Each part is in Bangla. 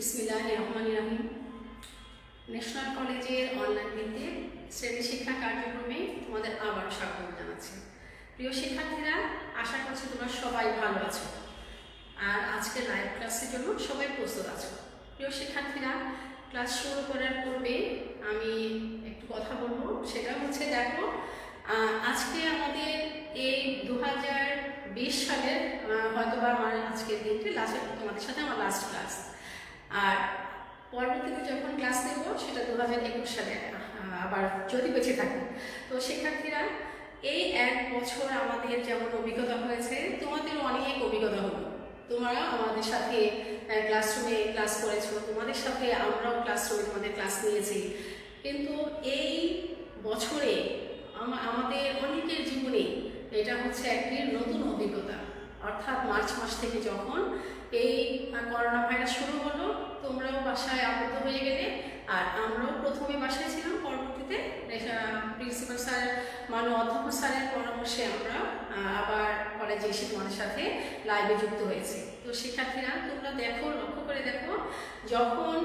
বিসমিল্লাহির রহমানির রহিম। ন্যাশনাল কলেজের অনলাইন ভিত্তিক শ্রেণী শিক্ষা কার্যক্রমে তোমাদের আবারও স্বাগত জানাচ্ছি। প্রিয় শিক্ষার্থীরা, আশা করছি তোমরা সবাই ভালো আছো আর আজকের লাইভ ক্লাসের জন্য সবাই প্রস্তুত আছো। প্রিয় শিক্ষার্থীরা, ক্লাস শুরু করার পূর্বে আমি একটু কথা বলবো। সেটা হচ্ছে, দেখো, আজকে আমাদের এই 2020 সালের হয়তো বা আমার আজকের দিনটি তোমাদের সাথে আমার লাস্ট ক্লাস। আর পরবর্তীতে যখন ক্লাস নেব সেটা 2021 সালে, আবার যদি বেঁচে থাকি। তো শিক্ষার্থীরা, এই এক বছর আমাদের যেমন অভিজ্ঞতা হয়েছে, তোমাদেরও অনেক অভিজ্ঞতা হলো। তোমরা আমাদের সাথে ক্লাসরুমে ক্লাস করেছো, তোমাদের সাথে আমরাও ক্লাসরুমে তোমাদের ক্লাস নিয়েছি। কিন্তু এই বছরে আমাদের অনেকের জীবনে এটা হচ্ছে একটি নতুন অভিজ্ঞতা। অর্থাৎ মার্চ মাস থেকে যখন এই করোনা ভাইরাস শুরু হলো, তোমরাও বাসায় আবদ্ধ হয়ে গেলে, আর আমরাও প্রথমে বাসায় ছিলাম। পরবর্তীতে প্রিন্সিপাল স্যার অধ্যাপক স্যারের পরামর্শে আমরা আবার কলেজে এসে তোমাদের সাথে লাইভে যুক্ত হয়েছি। তো শিক্ষার্থীরা, তোমরা দেখো, লক্ষ্য করে দেখো, যখন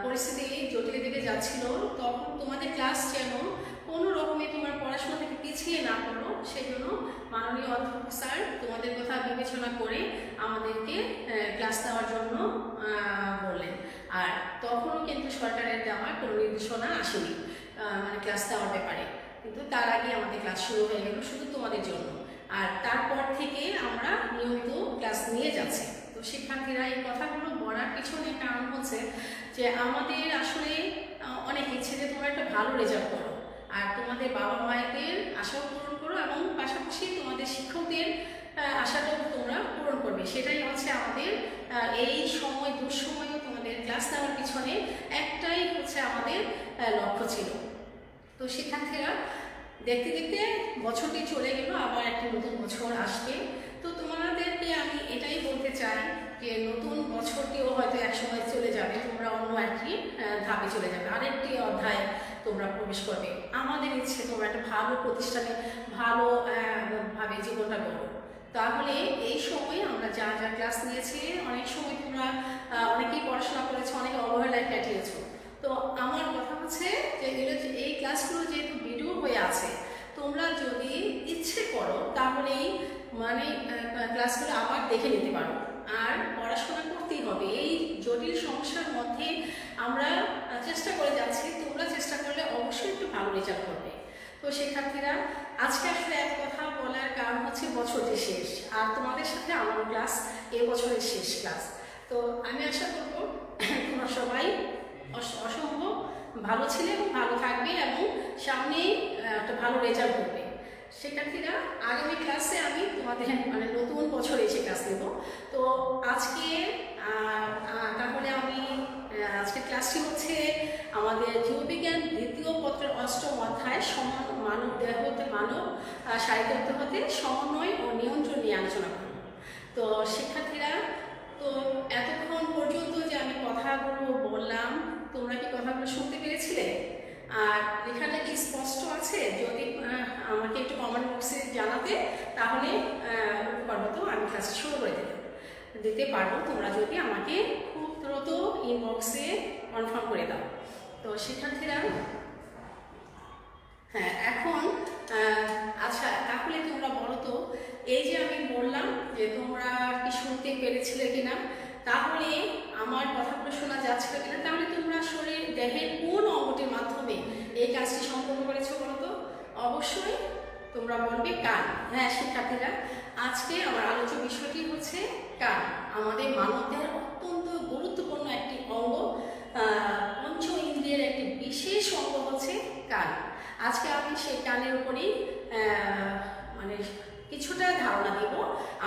পরিস্থিতি জটিল দিকে যাচ্ছিল, তখন তোমাদের ক্লাস যেন কোনো রকমে তোমার পড়াশোনা থেকে পিছিয়ে না পড়ো, সেই জন্য মাননীয় অধ্যাপক স্যার তোমাদের কথা বিবেচনা করে আমাদেরকে ক্লাস দেওয়ার জন্য বললেন। আর তখনও কিন্তু সরকারের দেওয়া কোনো নির্দেশনা আসেনি ক্লাস দেওয়ার ব্যাপারে। কিন্তু তার আগে আমাদের ক্লাস শুরু হয়ে গেল শুধু তোমাদের জন্য। আর তারপর থেকে আমরা নিয়মিত ক্লাস নিয়ে যাচ্ছি। তো শিক্ষার্থীরা, এই কথাগুলো বলার পিছনে কারণ হচ্ছে যে আমাদের আসলে অনেক ইচ্ছে যে তোমরা একটা ভালো রেজাল্ট করো, আর তোমাদের বাবা মায়েদের আশাও পূরণ করো, এবং পাশাপাশি তোমাদের শিক্ষকদের আশাটাও তোমরা পূরণ করবে। সেটাই হচ্ছে আমাদের এই সময় দুঃসময়েও তোমাদের ক্লাস নেওয়ার পিছনে একটাই হচ্ছে আমাদের লক্ষ্য ছিল। তো শিক্ষার্থীরা, দেখতে দেখতে বছরটি চলে গেল, আবার একটি নতুন বছর আসবে। তো তোমাদেরকে আমি এটাই বলতে চাই যে নতুন বছরটিও হয়তো একসময় চলে যাবে, তোমরা অন্য একটি ধাপে চলে যাবে, আরেকটি অধ্যায় তোমরা প্রবেশ করবে। আমাদের ইচ্ছে তোমরা একটা ভালো প্রতিষ্ঠানে ভাবে জীবনটা করো। তাহলে এই সময় আমরা যা যা ক্লাস নিয়েছি, অনেক সময় তোমরা অনেকেই পড়াশোনা করেছো, অনেকে অবহেলায় কাটিয়েছো। তো আমার কথা হচ্ছে যে এই ক্লাসগুলো যেহেতু ভিডিও হয়ে আছে, তোমরা যদি ইচ্ছে করো তাহলেই ক্লাসগুলো আবার দেখে নিতে পারো। আর পড়াশোনা করতেই হবে। এই জটিল সমস্যার মধ্যে আমরা চেষ্টা করে যাচ্ছি, তোমরা চেষ্টা করলে অবশ্যই একটু ভালো রেজাল্ট করবে। তো শিক্ষার্থীরা, আজকে আসলে এক কথা বলার কারণ হচ্ছে বছরটি শেষ, আর তোমাদের সাথে আমার ক্লাস এবছরের শেষ ক্লাস। তো আমি আশা করবো তোমরা সবাই অসম্ভব ভালো ছিলে এবং ভালো থাকবে, এবং সামনে একটা ভালো রেজাল্ট করবে। শিক্ষার্থীরা, আগামী ক্লাসে আমি তোমাদের নতুন বছরে এসে ক্লাস নেব। তো আজকে তাহলে আমি আজকের ক্লাসটি হচ্ছে আমাদের জীববিজ্ঞান দ্বিতীয় পত্রের 8ম অধ্যায় মানব দেহ হতে মানব শারীরিক হতে সমন্বয় ও নিয়ন্ত্রণ নিয়ে আলোচনা করব। তো শিক্ষার্থীরা, তো এতক্ষণ পর্যন্ত যে আমি কথাগুলো বললাম, তোমরা কি কথাগুলো শুনতে পেরেছিলে? আর লেখাটা কি স্পষ্ট আছে? যদি আমাকে একটু কমেন্ট বক্সে জানাতে, তাহলে তো আমি ক্লাস শুরু করে দিতে পারবো, তোমরা যদি আমাকে খুব দ্রুত ইনবক্সে কনফার্ম করে দাও। তো শিক্ষার্থীরা, হ্যাঁ, এখন আচ্ছা, তাহলে তোমরা বলো তো, এই যে আমি বললাম যে তোমরা কি শুনতে পেরেছিলে কিনা, তাহলে আমার কথাগুলো শোনা যাচ্ছিল কিনা, তাহলে তোমরা দেহের কোন অঙ্গটির মাধ্যমে এই কাজটি সম্পন্ন করেছো বলো তো? অবশ্যই তোমরা বলবে কান। হ্যাঁ শিক্ষার্থীরা, আজকে আমার আলোচ্য বিষয়টি হচ্ছে কান। আমাদের মানবদেহের অত্যন্ত গুরুত্বপূর্ণ একটি অঙ্গ, পঞ্চ ইন্দ্রিয়ের একটি বিশেষ অঙ্গ হচ্ছে কান। আজকে আমি সেই কানের উপরেই কিছুটা ধারণা দেব।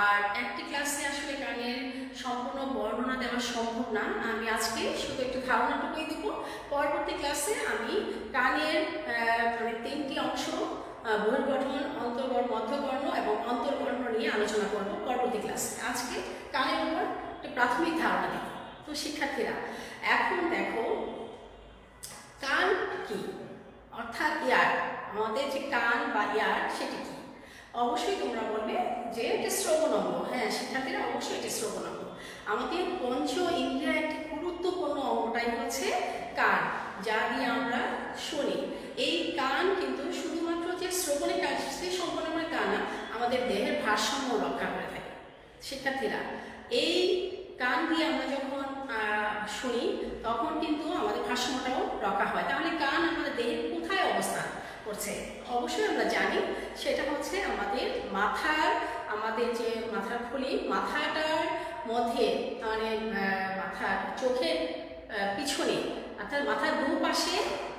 আর একটি ক্লাসে আসলে কানের সম্পূর্ণ বর্ণনা দেওয়া সম্ভব না, আমি আজকে শুধু একটু ধারণাটুকুই দেব। পরবর্তী ক্লাসে আমি কানের 3টি অংশ, বহির্গঠন, অন্তর্গর্ণ, মধ্যকর্ণ এবং অন্তর্কর্ণ নিয়ে আলোচনা করব পরবর্তী ক্লাসে। আজকে কানের উপর একটি প্রাথমিক ধারণা দেব। তো শিক্ষার্থীরা, এখন দেখো কান কি, অর্থাৎ ইয়ার। আমাদের যে কান বা ইয়ার, সেটি কি? অবশ্যই তোমরা বলবে যে এটা শ্রবণ অঙ্গ। হ্যাঁ শিক্ষার্থীরা, অবশ্যই এটা শ্রবণ অঙ্গ। আমাদের পঞ্চ ইন্দ্রিয়ার একটি গুরুত্বপূর্ণ অঙ্গটাই হচ্ছে কান, যা দিয়ে আমরা শুনি। এই কান কিন্তু শুধুমাত্র যে শ্রবণের কাজ সেই সম্পূর্ণ আমরা কান না, আমাদের দেহের ভারসাম্য রক্ষা করে থাকে। শিক্ষার্থীরা, এই কান দিয়ে আমরা যখন শুনি তখন কিন্তু আমাদের ভারসাম্যটাও রক্ষা হয়। তাহলে কান আমাদের দেহের কোথায় অবস্থান করছে? অবশ্যই আমরা জানি সেটা হচ্ছে আমাদের মাথার, আমাদের যে মাথার খুলি, মাথাটার মধ্যে, মানে মাথার চোখের পিছনে, অর্থাৎ মাথার দুপাশে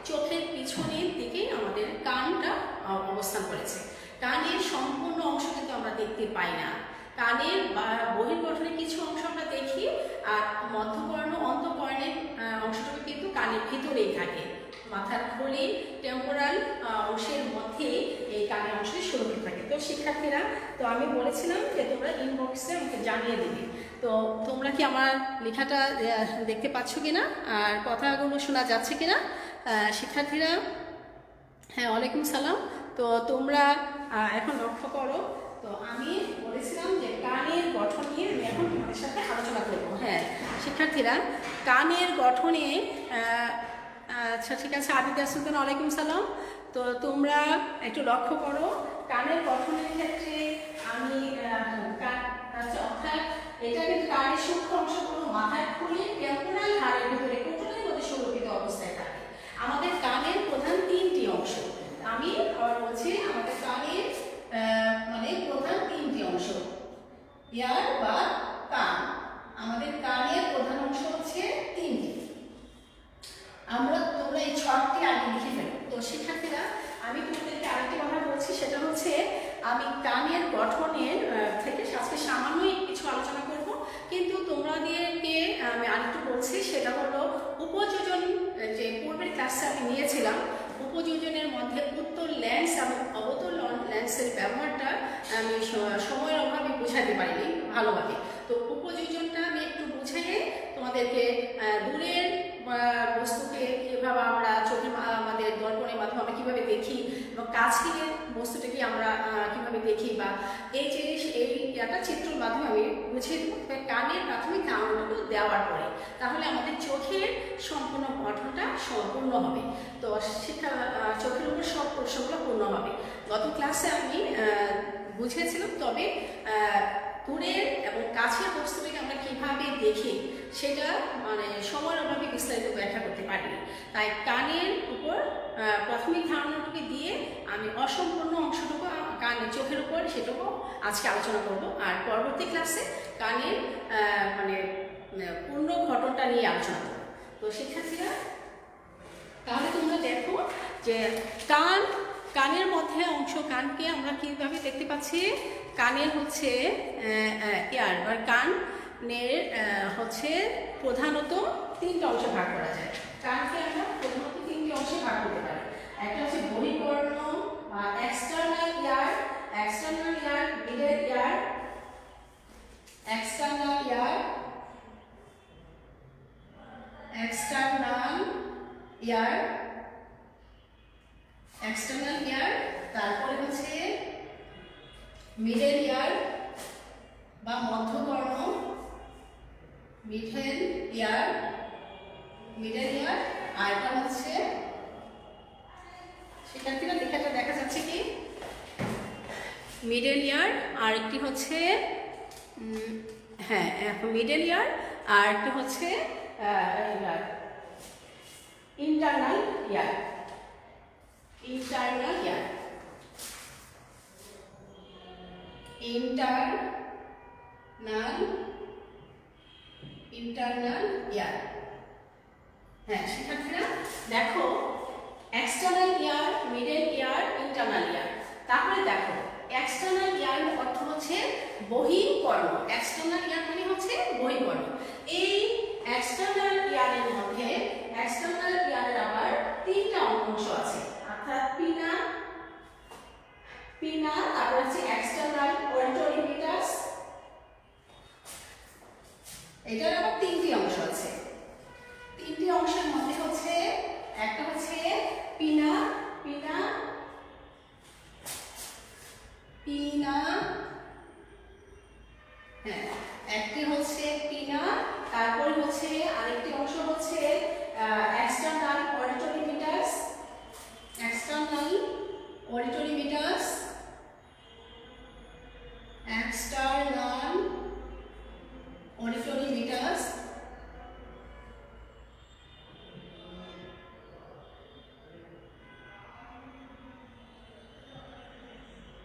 চোখের পিছনের দিকে আমাদের কানটা অবস্থান করেছে। কানের সম্পূর্ণ অংশ কিন্তু আমরা দেখতে পাই না। কানের বহির্গঠনের কিছু অংশ আমরা দেখি, আর মধ্যকর্ণ অন্তঃকর্ণের অংশটুকু কিন্তু কানের ভিতরেই থাকে। মাথার খুলি টেম্পোরাল অংশের মধ্যে এই কানের অংশটি সুরক্ষিত থাকে। তো শিক্ষার্থীরা, তো আমি বলেছিলাম যে তোমরা ইনবক্সে আমাকে জানিয়ে দিবে। তো তোমরা কি আমার লেখাটা দেখতে পাচ্ছ কিনা, আর কথাগুলো শোনা যাচ্ছে কিনা শিক্ষার্থীরা? হ্যাঁ, ওয়ালাইকুম সালাম। তো তোমরা এখন লক্ষ্য করো, তো আমি বলেছিলাম যে কানের গঠন নিয়ে আমি এখন তোমাদের সাথে আলোচনা করবো। হ্যাঁ শিক্ষার্থীরা, কানের গঠনে আচ্ছা ঠিক আছে, আবিদা সুলতান ওয়ালাইকুম সালাম। তো তোমরা একটু লক্ষ্য করো, কানের গঠনের ক্ষেত্রে আমি অর্থাৎ এটা কিন্তু কানের সূক্ষ্ম অংশগুলো মাথায় খুলে টেম্পোরাল হাড়ের ভিতরে কোটরের মধ্যে সুরক্ষিত অবস্থায় থাকে। আমাদের কানের প্রধান তিনটি অংশ, আমি আবার বলছি, আমাদের কানের মানে প্রধান তিনটি অংশ, ইয়ার বা কান। আমাদের কানের প্রধান অংশ হচ্ছে তিনটি। তোমরা এই ছকটি আগে লিখে ফেলো। তো শিক্ষার্থীরা, আমি তোমাদেরকে আরেকটি কথা বলছি, সেটা হচ্ছে আমি কানের গঠনের থেকে আজকে সামান্যই কিছু আলোচনা করব, কিন্তু তোমাদেরকে আমি আরেকটু বলছি, সেটা হলো উপযোজন। যে পূর্বের ক্লাসে আমি নিয়েছিলাম, উপযোজনের মধ্যে উত্তর লেন্স এবং অবতল লেন্সের ব্যবহারটা আমি সময়ের অভাবে বোঝাতে পারিনি ভালোভাবে। তো উপযোজনটা আমি একটু বুঝিয়ে তোমাদেরকে দূরের বস্তুকে কীভাবে আমরা চোখে, আমাদের দর্পণের মাধ্যমে আমরা কীভাবে দেখি, এবং কাছের বস্তুটাকে আমরা কীভাবে দেখি, বা এই যে এই একটা চিত্রের মাধ্যমে আমি বুঝিয়ে দেবো। কানের প্রাথমিক ধারণাগুলো দেওয়ার পরে তাহলে আমাদের চোখের সম্পূর্ণ গঠনটা সম্পূর্ণ হবে। তো শিক্ষা চোখের উপর সব প্রশ্নগুলো পূর্ণ হবে। গত ক্লাসে আমি বুঝিয়েছিলাম, তবে দূরের এবং কাছের বস্তুটাকে আমরা কীভাবে দেখি সেটা মানে সময়ের অভাবে বিস্তারিত ব্যাখ্যা করতে পারিনি। তাই কানের উপর প্রাথমিক ধারণাটুকু দিয়ে আমি অসম্পূর্ণ অংশটুকু কানের চোখের উপর সেটুকু আজকে আলোচনা করব, আর পরবর্তী ক্লাসে কানের মানে পূর্ণ ঘটনটা নিয়ে আলোচনা করব। তো শিক্ষার্থীরা, তাহলে তোমরা দেখো যে কানের মধ্যে অংশ, কানকে আমরা কীভাবে দেখতে পাচ্ছি। কানের হচ্ছে ইয়ার বা কানের হচ্ছে প্রধানত তিনটা অংশে ভাগ করা যায়। কানকে আমরা প্রধানত তিনটি অংশে ভাগ করতে পারি। একটা হচ্ছে বহির্বর্ণ বা এক্সটার্নাল ইয়ার, এক্সটার্নাল ইয়ার, মিডল ইয়ার, এক্সটার্নাল ইয়ার, এক্সটার্নাল ইয়ার, এক্সটার্নাল ইয়ার, তারপরে হচ্ছে মিডল ইয়ার বা মধ্যকর্ণ, মিডল ইয়ার, মিডল ইয়ার, আর এটা হচ্ছে, শিক্ষার্থীরা লেখাটা দেখা যাচ্ছে কি, মিডল ইয়ার, আর একটি হচ্ছে হ্যাঁ মিডল ইয়ার, আর একটি হচ্ছে ইন্টারনাল ইয়ার, ইন্টারনাল ইয়ার, ইন্টারনাল ইয়ার। হ্যাঁ শিক্ষার্থীরা দেখো, এক্সটার্নাল ইয়ার, মিডল ইয়ার, ইন্টারনাল ইয়ার। তাহলে দেখো, এক্সটার্নাল ইয়ার অর্থ হচ্ছে বহির্কর্ণ। এক্সটার্নাল ইয়ার মানে হচ্ছে বহির্কর্ণ। এই এক্সটার্নাল ইয়ারের মধ্যে, এক্সটার্নাল ইয়ারের আবার তিনটা অংশ আছে, অর্থাৎ পিনা, তারপর হচ্ছে এক্সটার্নাল অরিটোরিমিটাস, এটার আবার তিনটি অংশ আছে। তিনটি অংশের মধ্যে হচ্ছে একটা হচ্ছে পিনা, হ্যাঁ একটি হচ্ছে পিনা,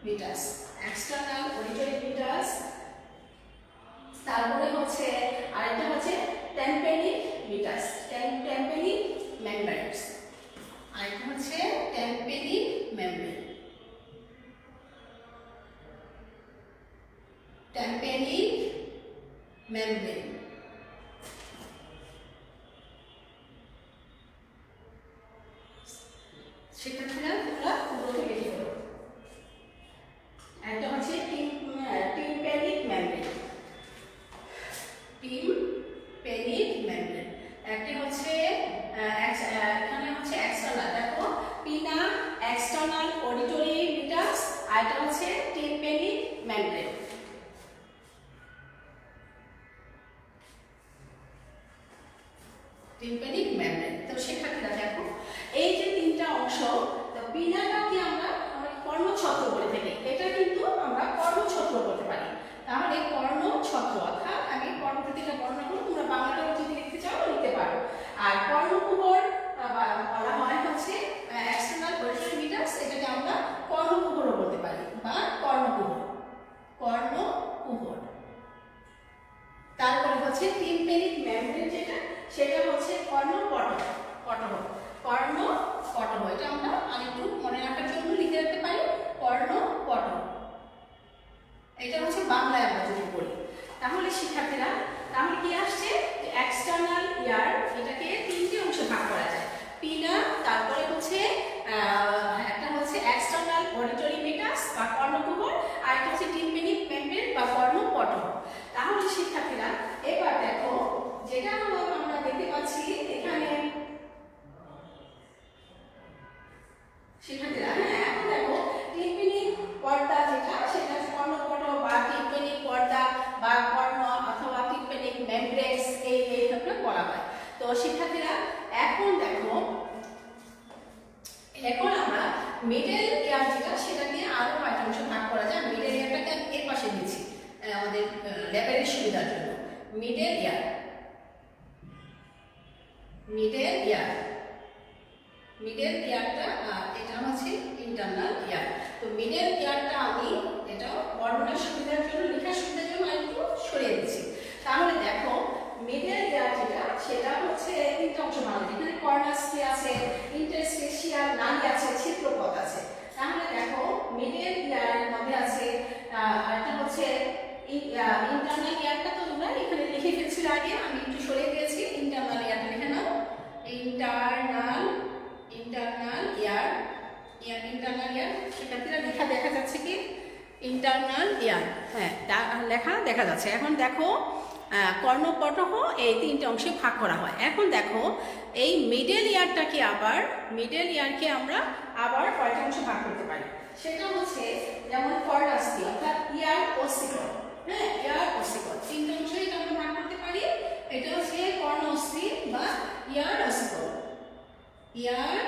মিটাস, এক্সটার্নাল অডিটরি মিটাস। তারপরে হচ্ছে আরেকটা হচ্ছে টেম্পেনিক মিটাস, টেম্পেনিক মেমব্রেনস, আরেকটা হচ্ছে টেম্পেনিক মেমব্রেন, টেম্পেনিক মেমব্রেন। শিক্ষার্থীরা তোমরা পুরোটা লিখে ফেলো। একটা হচ্ছে টিম্প্যানিক মেমব্রেন, টিম্প্যানিক মেমব্রেন। একটা হচ্ছে এখানে হচ্ছে এক্সটার্নাল, দেখো পিনা এক্সটার্নাল অডিটরি মিটাস, আর এটা হচ্ছে টিম্প্যানিক মেমব্রেন। Tympanic membrane. তো শিক্ষার্থীরা দেখো এই যে তিনটা অংশ, তো পিনাটাকে আমরা কর্ণছত্র বলে থাকি, এটা কিন্তু আমরা কর্ণছত্র বলতে পারি। তাহলে কর্ণছত্র অর্থাৎ আমি কর্ণপ্রতিটা বর্ণনা করব, তোমরা বাংলাটাও যদি লিখতে চাও লিখতে পারো। আর কর্ণকুহর বলা হয় হচ্ছে এক্সটার্নাল অডিটরি মিটাস, এটাকে আমরা কর্ণকুহরও বলতে পারি বা কর্ণকুহর, কর্ণকুহর। তারপরে হচ্ছে টিম্প্যানিক মেমব্রেন যেটা, সেটা হচ্ছে কর্ণপটহ, কর্ণপটহ। এটা আমরা আরেকটু মনে রাখার জন্য লিখে রাখতে পারি কর্ণপটহ। এটা হচ্ছে বাংলায় আমরা যদি পড়ি। তাহলে শিক্ষার্থীরা তাহলে কি আসছে, এক্সটার্নাল ইয়ার এটাকে তিনটে অংশে ভাগ করা যায়, পিনা, তারপরে হচ্ছে একটা হচ্ছে এক্সটার্নাল অডিটরি মিটাস বা কর্ণকুহর, আর একটা হচ্ছে টিম্প্যানিক মেমব্রেন বা কর্ণপটহ। তাহলে শিক্ষার্থীরা এবার দেখো যেটা আমরা দেখতে পাচ্ছি এখানে শিক্ষার্থীরা, হ্যাঁ এখন দেখো টিম্প্যানিক পর্দা যেটা, সেটা কর্ণপটহ বা টিম্প্যানিক পর্দা বা কর্ণ অথবা টিম্প্যানিক মেমব্রেনস এইভাবে বলা হয়। তো শিক্ষার্থীরা এখন দেখো, এখন আমরা মিডল ইয়ার যেটা, সেটা নিয়ে আরো কয়েকটা অংশ ভাগ করা যায়। মিডল ইয়ারটাকে এর পাশে দিচ্ছি আমাদের লেভেলের সুবিধার জন্য। Middle year, middle year, middle ইয়ারটা এটা হচ্ছে ইন্টারনাল ইয়ার। তো মিডল ইয়ারটা আমি এটা বর্ণনার সুবিধার জন্য, লেখার সুবিধার জন্য একটু সরিয়ে দিচ্ছি। তাহলে দেখো মিডল ইয়ার যেটা, সেটা হচ্ছে তিনটা অংশ ভাগ, এখানে কর্নাসি আছে, ইন্টারস্টেশিয়াল নালী আছে, ছিদ্রপথ আছে। তাহলে দেখো মিডল ইয়ারের মধ্যে আছে আরেকটা হচ্ছে ইন্টারনাল ইয়ারটা, তো তোমরা এখানে লিখে ফেলছিল আগে, আমি একটু সরিয়ে দিয়েছি। ইন্টারনাল ইয়ারটা লিখে নাও, ইন্টারনাল ইয়ার, ইন্টারনাল ইয়ার। শিক্ষার্থীরা লেখা দেখা যাচ্ছে কি, ইন্টারনাল ইয়ার, হ্যাঁ লেখা দেখা যাচ্ছে। এখন দেখো কর্ণপটহ এই তিনটে অংশে ভাগ করা হয়। এখন দেখো এই মিডল ইয়ারটাকে আবার, মিডল ইয়ারকে আমরা আবার কয়টা অংশে ভাগ করতে পারি, সেটা হচ্ছে যেমন কর্নাসি অর্থাৎ ইয়ার ওসিকল, হ্যাঁ ইয়ার ওসিকল, তিনটে অংশে এটা আমরা ভাগ করতে পারি। এটা হচ্ছে কর্ণসি বা ইয়ার ওসিকল, ইয়ার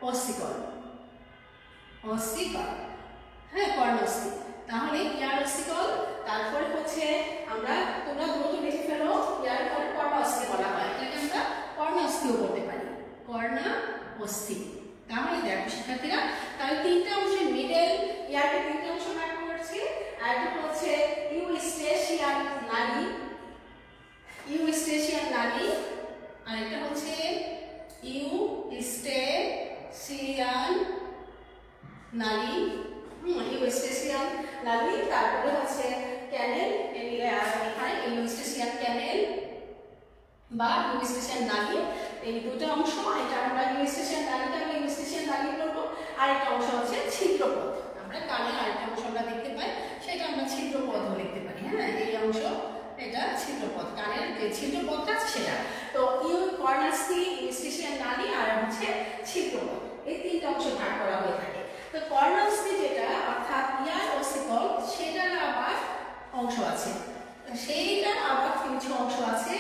ওসিকল, ওসিকল, হ্যাঁ কর্ণসি। তাহলে ইয়ার ওসিকল, তারপরে হচ্ছে আমরা, তোমরা দ্রুত লিখে ফেলো, ইয়ার পরে কর্ণাস্থি বলা হয়, এটাকে আমরা কর্ণাস্থিও বলতে পারি, কর্ণাস্থি। তাহলে দেখো শিক্ষার্থীরা, তাহলে তিনটা অংশে মিডল ইয়ারকে তিনটা অংশ ভাগ করছি। আর একটা হচ্ছে ইউস্টেশিয়ান নালী, ইউস্টেশিয়ান নালী, আর একটা হচ্ছে ইউস্টেশিয়ান নালী, ইউস্টেশিয়ান নালী। তারপরে হচ্ছে ক্যানেল, এখানে ইউস্টেশিয়ান ক্যানেল বা ইউস্টেশিয়ান নালী, এই দুটো অংশ। এটা আমরা ইউস্টেশিয়ান নালীটা আমরা ইউস্টেশিয়ান নালী বলবো। আরেকটা অংশ হচ্ছে ছিদ্রপথ, আমরা কানের আরেকটা অংশ আমরা দেখতে পাই, সেটা আমরা ছিদ্রপথও লিখতে পারি, হ্যাঁ এই অংশ এটা ছিদ্রপথ, কানের যে ছিদ্রপথটা আছে সেটা। তো কর্নাসি, ইউস্টেশিয়ান নালী আর হচ্ছে ছিদ্রপথ, এই তিনটা অংশ ভাগ করা হয়ে থাকে। তো কর্নাসি যেটা অর্থাৎ ইয়ার ওসিকল, সেটার আবার অংশ আছে, সেইটার আবার কিছু অংশ আছে,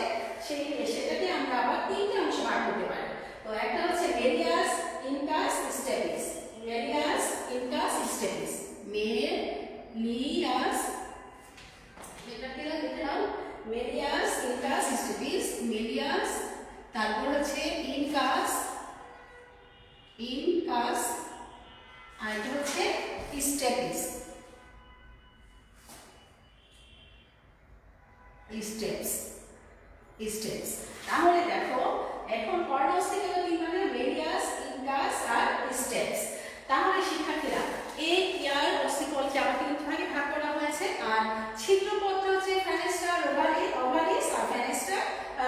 সেটাকে আমরা আবার তিনটে অংশ ভাগ করতে পারি। তো একটা হচ্ছে malleus incus stapes, malleus incus stapes, malleus, এটাকে লিখে নাও মেলিয়াস ইনকাস স্টেপিস, মেলিয়াস, তারপর হচ্ছে ইনকাস, ইনকাস, আর এটা হচ্ছে স্টেপিস। Steps, steps. তাহলে দেখো এখন কর্ণস্থি গেল তিন ভাগে, রেডিয়াস, ইনকাস আর স্টেপস। তাহলে শিক্ষার্থীরা এই ইয়ার অস্থিকলকে আবার তিন ভাগে ভাগ করা হয়েছে, আর ছিদ্রপথটা হচ্ছে ফেনেস্ট্রা, ওভালিস আর ফেনেস্ট্রা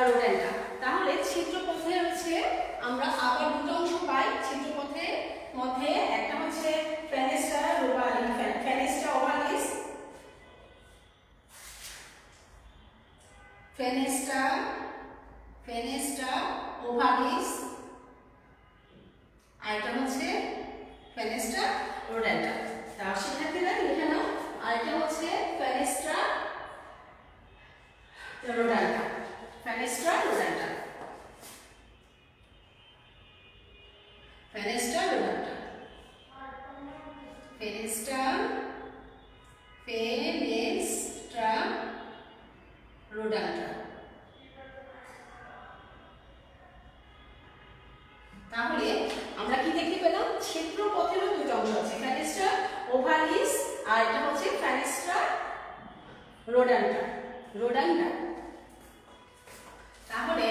রোডেন্টা। তাহলে ছিদ্রপথে হচ্ছে আমরা আবার দুটো অংশ পাই ছিদ্রপথের মধ্যে, একটা হচ্ছে ফেনেস্ট্রা ওভালিস, ফেনেস্ট্রা ওভালিস, আর এটা হচ্ছে ফেনেস্ট্রা রোডেন্টা। তার শিক্ষার্থীরা লিখে নাও, আর এটা হচ্ছে ফেনেস্ট্রা রোডেন্টা, ফেনেস্ট্রা রোডেন্টা, ফেনেস্ট্রা রোডেন্টা, ফেনেস্ট্রা রোডেন্টা। তাহলে আমরা কি দেখতে পেলাম, ছিদ্রপথেরও দুটো অংশ আছে, ফেনেস্ট্রা ওভালিস আর এটা হচ্ছে ফেনেস্ট্রা রোডেন্টা। তাহলে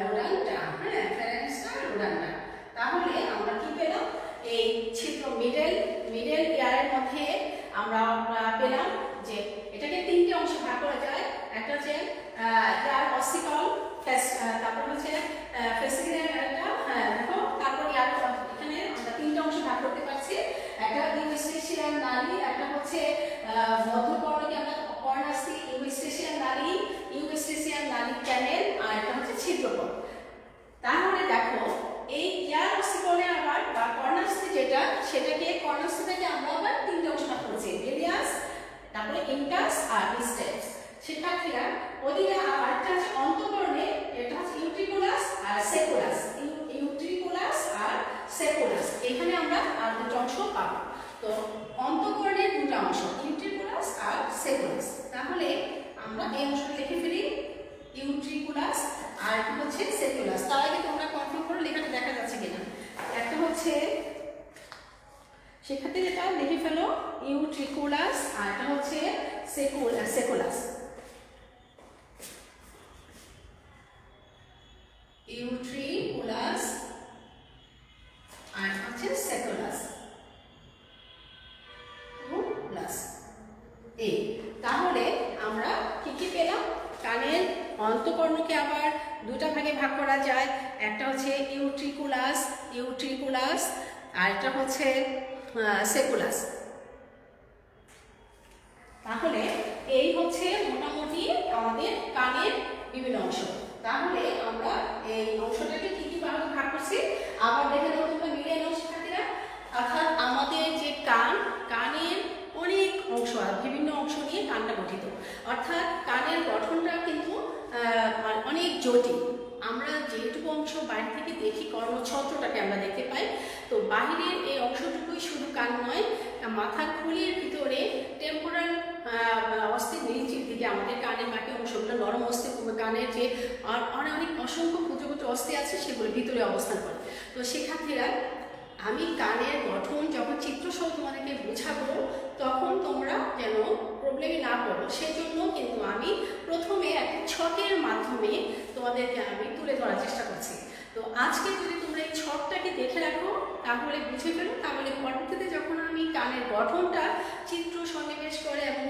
রোডেন্টা, হ্যাঁ ফেনেস্ট্রা রোডেন্টা। তাহলে আমরা কি পেলাম, এই ছিদ্র মিডল ইয়ারের মধ্যে আমরা পেলাম যে এটাকে তিনটে অংশে ভাগ করা যায়, একটা হচ্ছে ইয়ার অসিকল, তারপর হচ্ছে তারপর ইয়ার, এখানে আমরা তিনটে অংশে ভাগ করতে পারছি, একটা ইউস্টেশিয়ান নালী, একটা হচ্ছে মধ্যকর্ণকে আমরা কর্ণাস্থি ইউস্টেশিয়ান নালী ক্যানেল, আর এটা হচ্ছে ছিদ্রপথ। তাহলে দেখো এই ইয়ার অসিকলে আবার বা কর্ণাস্থি যেটা, সেটাকে কর্ণাস্থিটাকে আমরা আবার তিনটে অংশে ভাগ করেছি, রেডিয়াস, তারপরে ইনকাস আর স্টেপস। শিক্ষার্থীরা ওদিকে আরেকটা আছে অন্তঃকর্ণে, এটা হচ্ছে ইউট্রিকুলাস আর সেকুলাস। এখানে আমরা আর দুটো অংশ পাবো। তো অন্তঃকর্ণের দুটো অংশ, ইউট্রিকুলাস আর সেকুলাস। তাহলে আমরা এই অংশটা লিখে ফেলি, ইউট্রিকুলাস আর একটা হচ্ছে সেকুলাস। তার আগে তোমরা কনফার্ম করে লেখাটা দেখা যাচ্ছে কিনা। একটা হচ্ছে সেক্ষেত্রে যেটা লিখে ফেলো, ইউট্রিকুলাস আর একটা হচ্ছে সেকুলাস, ইউট্রিকুলাস আর হচ্ছে সেকুলাস এই। তাহলে আমরা কি কি পেলাম, কানের অন্তঃকর্ণকে আবার দুটা ভাগে ভাগ করা যায়, একটা হচ্ছে ইউট্রিকুলাস আর একটা হচ্ছে সেকুলাস। তাহলে এই হচ্ছে মোটামুটি আমাদের কানের বিভিন্ন অংশ। তাহলে আমরা এই অংশটাকে কি কি ভাগে ভাগ করছি আবার দেখে নাও তোমরা মিলে নাও শিক্ষার্থীরা। অর্থাৎ আমাদের যে কানের অনেক অংশ আর বিভিন্ন অংশ নিয়ে কানটা গঠিত, অর্থাৎ কানের গঠনটা কিন্তু অনেক জটিল। আমরা যেটুকু অংশ বাইরে থেকে দেখি, কর্ণছত্রটাকে আমরা দেখতে পাই, তো বাহিরের এই অংশটুকুই শুধু কান নয়, মাথার খুলির ভিতরে টেম্পোরাল অস্থির নিচের দিকে আমাদের কানের বাকি অংশগুলো নরম অস্থি, কানের যে অনেক অসংখ্য ক্ষুদ্র ক্ষুদ্র অস্থি আছে সেগুলো ভিতরে অবস্থান করে। তো শিক্ষার্থীরা আমি কানের গঠন যখন চিত্রসহ তোমাদেরকে বোঝাবো তখন তোমরা যেন প্রবলেমে না পড়ো, সেজন্য কিন্তু আমি প্রথমে একটা ছকের মাধ্যমে তোমাদেরকে আমি তুলে ধরার চেষ্টা করছি। তো আজকে যদি তোমরা এই ছকটাকে দেখে রাখো তাহলে বুঝে ফেলো, তাহলে পরবর্তীতে যখন আমি কানের গঠনটা চিত্র সন্নিবেশ করে এবং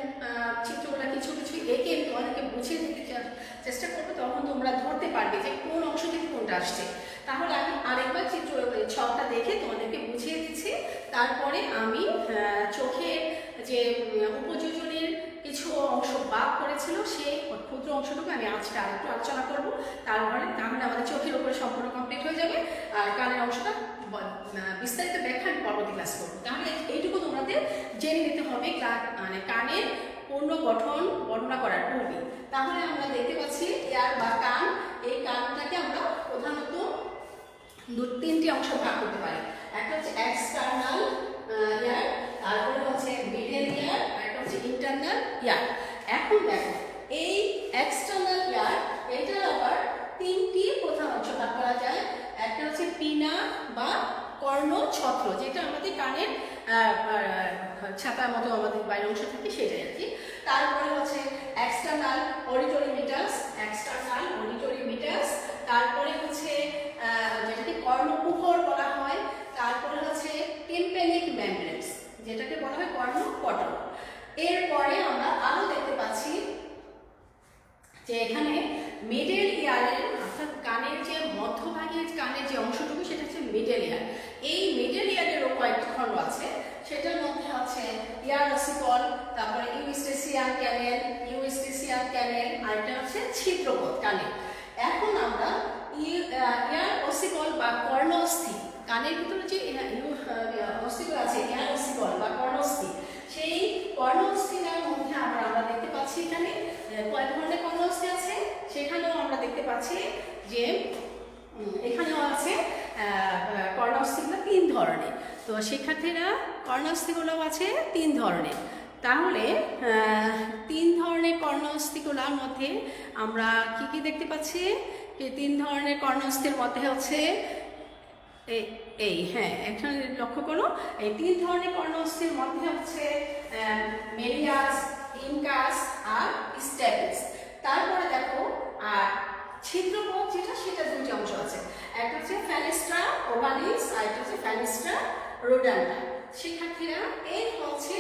চিত্রগুলো কিছু কিছু এঁকে তোমাদেরকে বুঝিয়ে দিতে চেষ্টা করবো, তখন তোমরা ধরতে পারবে যে কোন অংশ থেকে কোনটা আসছে। তাহলে আমি আরেকবার চিত্র ছকটা দেখে তোমাদেরকে বুঝিয়ে দিচ্ছি, তারপরে আমি চোখের যে উপযোজনের কিছু অংশ বাদ করেছিল সেই ক্ষুদ্র অংশটুকু আমি আজকে আরেকটু আলোচনা করবো। তাহলে আমাদের চোখের উপরে সম্পূর্ণ কমপ্লিট হয়ে যাবে, আর কানের অংশটা বিস্তারিত ব্যাখ্যা পরবর্তী ক্লাস করবো। তাহলে এইটুকু তোমাদের জেনে নিতে হবে মানে কানের পূর্ণ গঠন বর্ণনা করার পূর্বে। তাহলে আমরা দেখতে পাচ্ছি ইয়ার বা কান, এই কানটাকে আমরা প্রধানত তিনটি অংশ ভাগ করতে পারি। একটা হচ্ছে এক্সটার্নাল ইয়ার, তারপরে হচ্ছে মিডল ইয়ার, আর একটা হচ্ছে ইন্টারনাল ইয়ার। এখন দেখো এই এক্সটার্নাল ইয়ার, এটার আবার তিনটি প্রধান অংশ ভাগ করা যায়। একটা হচ্ছে পিনা বা কর্ণছত্র, যেটা আমাদের কানের ছাতার মতো আমাদের বাইরের অংশ থাকে সেটাই আর কি। তারপরে হচ্ছে external auditory meatus, external auditory meatus, তারপরে হচ্ছে যেটাকে কর্ণকুহর বলা হয়, তারপরে হচ্ছে টিম্প্যানিক মেমব্রেনস যেটাকে বলা হয় কর্ণপটল। এরপরে আমরা আরো দেখতে পাচ্ছি যে এখানে মিডল ইয়ারের অর্থাৎ কানের যে মধ্যভাগের কানের যে অংশটুকু সেটা হচ্ছে মিডল ইয়ার। এই মিডল ইয়ারেরও কয়েকটি খণ্ড আছে, সেটার মধ্যে হচ্ছে ইয়ার অসিকল, তারপরে ইউস্টেসিয়ান ক্যানেল, আর এটা হচ্ছে ছিদ্রপথ কানের। এখন আমরা ইয়ার অসিকল বা কর্ণস্থি, কানের ভিতরে যে অস্থিগুলো আছে ইয়ার অসিকল বা কর্ণস্থি, সেই কর্ণস্থিটার মধ্যে আমরা দেখতে পাচ্ছি এখানে কয়েক ধরনের কর্ণস্থি আছে। সেখানেও আমরা দেখতে পাচ্ছি যে এখানেও আছে কর্ণস্থিগুলো 3 ধরনের। তো শিক্ষার্থীরা কর্ণস্থিগুলো আছে 3 ধরনের। তাহলে 3 ধরনের কর্ণস্থিগুলোর মধ্যে আমরা কি দেখতে পাচ্ছি? এই 3 ধরনের কর্ণস্থির মধ্যে হচ্ছে এখানে লক্ষ্য করো, এই 3 ধরনের কর্ণস্থির মধ্যে হচ্ছে মেলিয়াস, ইনকাস আর স্ট্যাপিস। তারপরে দেখো আর ছিদ্রপথ যেটা, সেটা 2টি অংশ আছে, একটা হচ্ছে ফেনেস্ট্রা ওভালিস আর একটা হচ্ছে ফেনেস্ট্রা রোডান্টা। শিক্ষার্থীরা এই হচ্ছে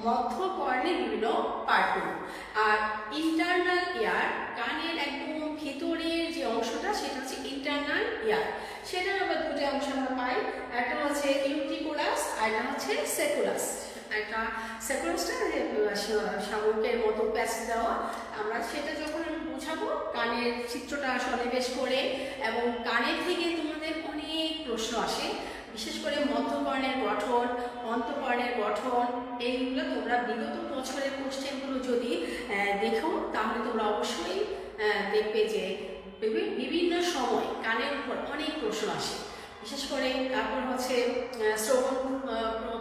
মধ্যকর্ণের বিভিন্ন পার্টগুলো। আর ইন্টারনাল ইয়ার, কানের একদম ভিতরের যে অংশটা সেটা হচ্ছে ইন্টারনাল ইয়ার। সেটার আবার 2টি অংশ আমরা পাই, একটা হচ্ছে ইউটিকুলাস আর একটা হচ্ছে সেকুলাস। একটা সেকুলাসটা শামুকের মতো প্যাচ দেওয়া, আমরা সেটা যখন বুঝাবো কানের চিত্রটা সন্নিবেশ করে, এবং কানের থেকে তোমাদের অনেক প্রশ্ন আসে, বিশেষ করে মধ্যকর্ণের গঠন, অন্তঃকর্ণের গঠন, এইগুলো তোমরা বিগত বছরের কোশ্চেনগুলো যদি দেখো তাহলে তোমরা অবশ্যই দেখবে যে বিভিন্ন সময় কানের উপর অনেক প্রশ্ন আসে, বিশেষ করে তারপর হচ্ছে শ্রবণ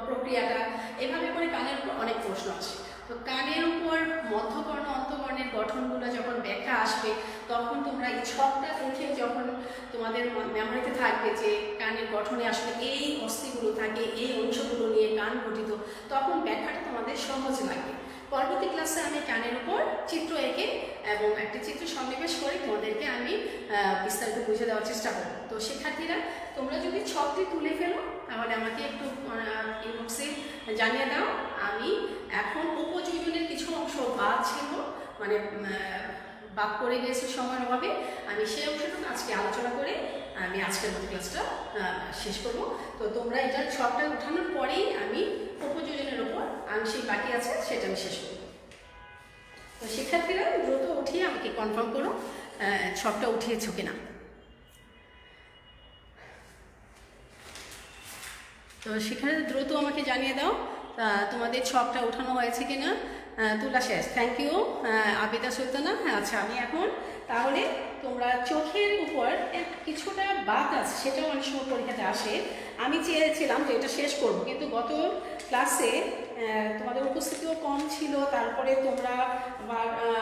প্রক্রিয়াটা, এভাবে করে কানের উপর অনেক প্রশ্ন আসে। তো কানের উপর মধ্যকর্ণ অন্তঃকর্ণের গঠনগুলো যখন ব্যাখ্যা আসবে, তখন তোমরা এই ছকটা দেখে যখন তোমাদের মেমোরিতে থাকবে যে কানের গঠনে আসলে এই অস্থিগুলো থাকে, এই অংশগুলো নিয়ে কান গঠিত, তখন ব্যাখ্যাটা তোমাদের সহজ লাগবে। পরবর্তী ক্লাসে আমি কানের উপর চিত্র এঁকে এবং একটি চিত্র সন্নিবেশ করে তোমাদেরকে আমি বিস্তারিত বুঝে দেওয়ার চেষ্টা করব। তো শিক্ষার্থীরা, তোমরা যদি ছকটি তুলে ফেলো তাহলে আমাকে একটু ইনবক্সে জানিয়ে দাও। আমি এখন উপযোজনের কিছু অংশ বাদ ছিল, মানে বাদ পড়ে গিয়েছে সময়ের অভাবে, আমি সেই অংশটুকু আজকে আলোচনা করে আমি আজকের মতো ক্লাসটা শেষ করব। তো তোমরা এটার ছকটা উঠানোর পরেই আমি উপযোজনের উপর আংশিক বাকি আছে সেটা আমি শেষ করব। তো শিক্ষার্থীরা দ্রুত উঠিয়ে আমাকে কনফার্ম করো ছকটা উঠিয়েছো কিনা। তো শিক্ষার্থীরা দ্রুত আমাকে জানিয়ে দাও তোমাদের ছকটা উঠানো হয়েছে কিনা। তুলা শেষ, থ্যাংক ইউ আবিদা সুলতানা। আচ্ছা, আমি এখন তাহলে তোমরা চোখের উপর কিছুটা বাদ আছে, সেটাও অনেক সময় পরীক্ষাতে আসে। আমি চেয়েছিলাম যে এটা শেষ করব, কিন্তু গত ক্লাসে তোমাদের উপস্থিতিও কম ছিল, তারপরে তোমরা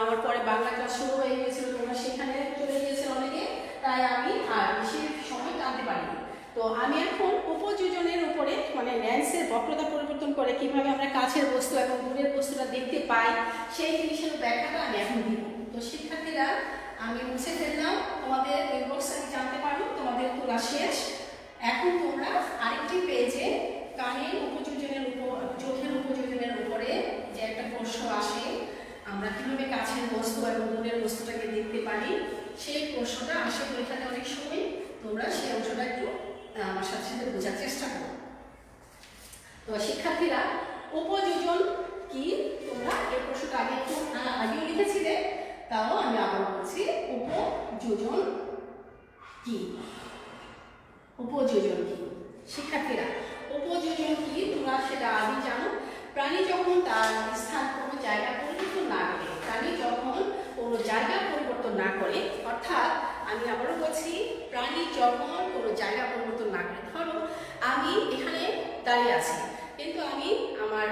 আমার পরে বাংলা ক্লাস শুরু হয়ে গিয়েছিল, তোমরা সেখানে চলে গিয়েছিল অনেকে, তাই আমি আর বেশি সময় টানতে পারিনি। তো আমি এখন উপযোজনের উপরে, মানে লেন্সের বক্রতা পরিবর্তন করে কিভাবে আমরা কাছের বস্তু এবং দূরের বস্তুটা দেখতে পাই, সেই জিনিসের ব্যাখ্যাটা আমি এখন দিব। তো শিক্ষার্থীরা, আমি মুছে ফেললাম, তোমাদের ইনবক্সে আমি জানতে পারবো তোমাদের তোলা শেষ। এখন তোমরা আরেকটি পেজে কানের উপযোজনের উপর, চোখের উপযোজনের উপরে যে একটা প্রশ্ন আসে, আমরা কিভাবে কাছের বস্তু এবং দূরের বস্তুটাকে দেখতে পারি, সেই প্রশ্নটা আসে পরীক্ষাতে অনেক সময়। তোমরা সেই অংশটা একটু আমার সাথে সাথে বোঝার চেষ্টা করো। তো শিক্ষার্থীরা, উপযোজন কি, তোমরা এই প্রশ্নটা আগে একটু আগেও লিখেছিলে, তাও আমি আবার বলছি, উপযোজন কি, উপযোজন কি। শিক্ষার্থীরা, উপযোজন কি তোমরা সেটা আগে জানো। প্রাণী যখন তার স্থান কোনো জায়গা পরিবর্তন না করে, প্রাণী যখন কোনো জায়গা পরিবর্তন না করে, অর্থাৎ আমি আবারও বলছি, প্রাণী যখন কোনো জায়গা পরিবর্তন না করে, ধরো আমি এখানে দাঁড়িয়ে আছি, কিন্তু আমি আমার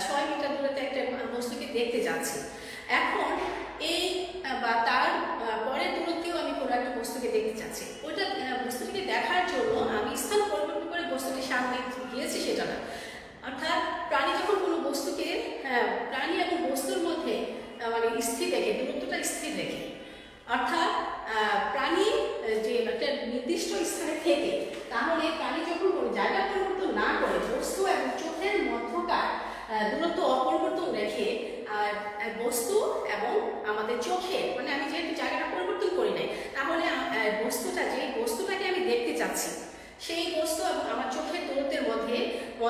6 মিটার দূরত্বে একটা বস্তুকে দেখতে যাচ্ছি। এখন এই বা তার পরের দূরত্বেও আমি কোনো একটা বস্তুকে দেখতে চাচ্ছি, ওইটা বস্তুটিকে দেখার জন্য আমি স্থান পরিবর্তন করে বস্তুটির সামনে গিয়েছি সেটা না। অর্থাৎ প্রাণী যখন কোনো বস্তুকে, প্রাণী এবং বস্তুর মধ্যে মানে স্থির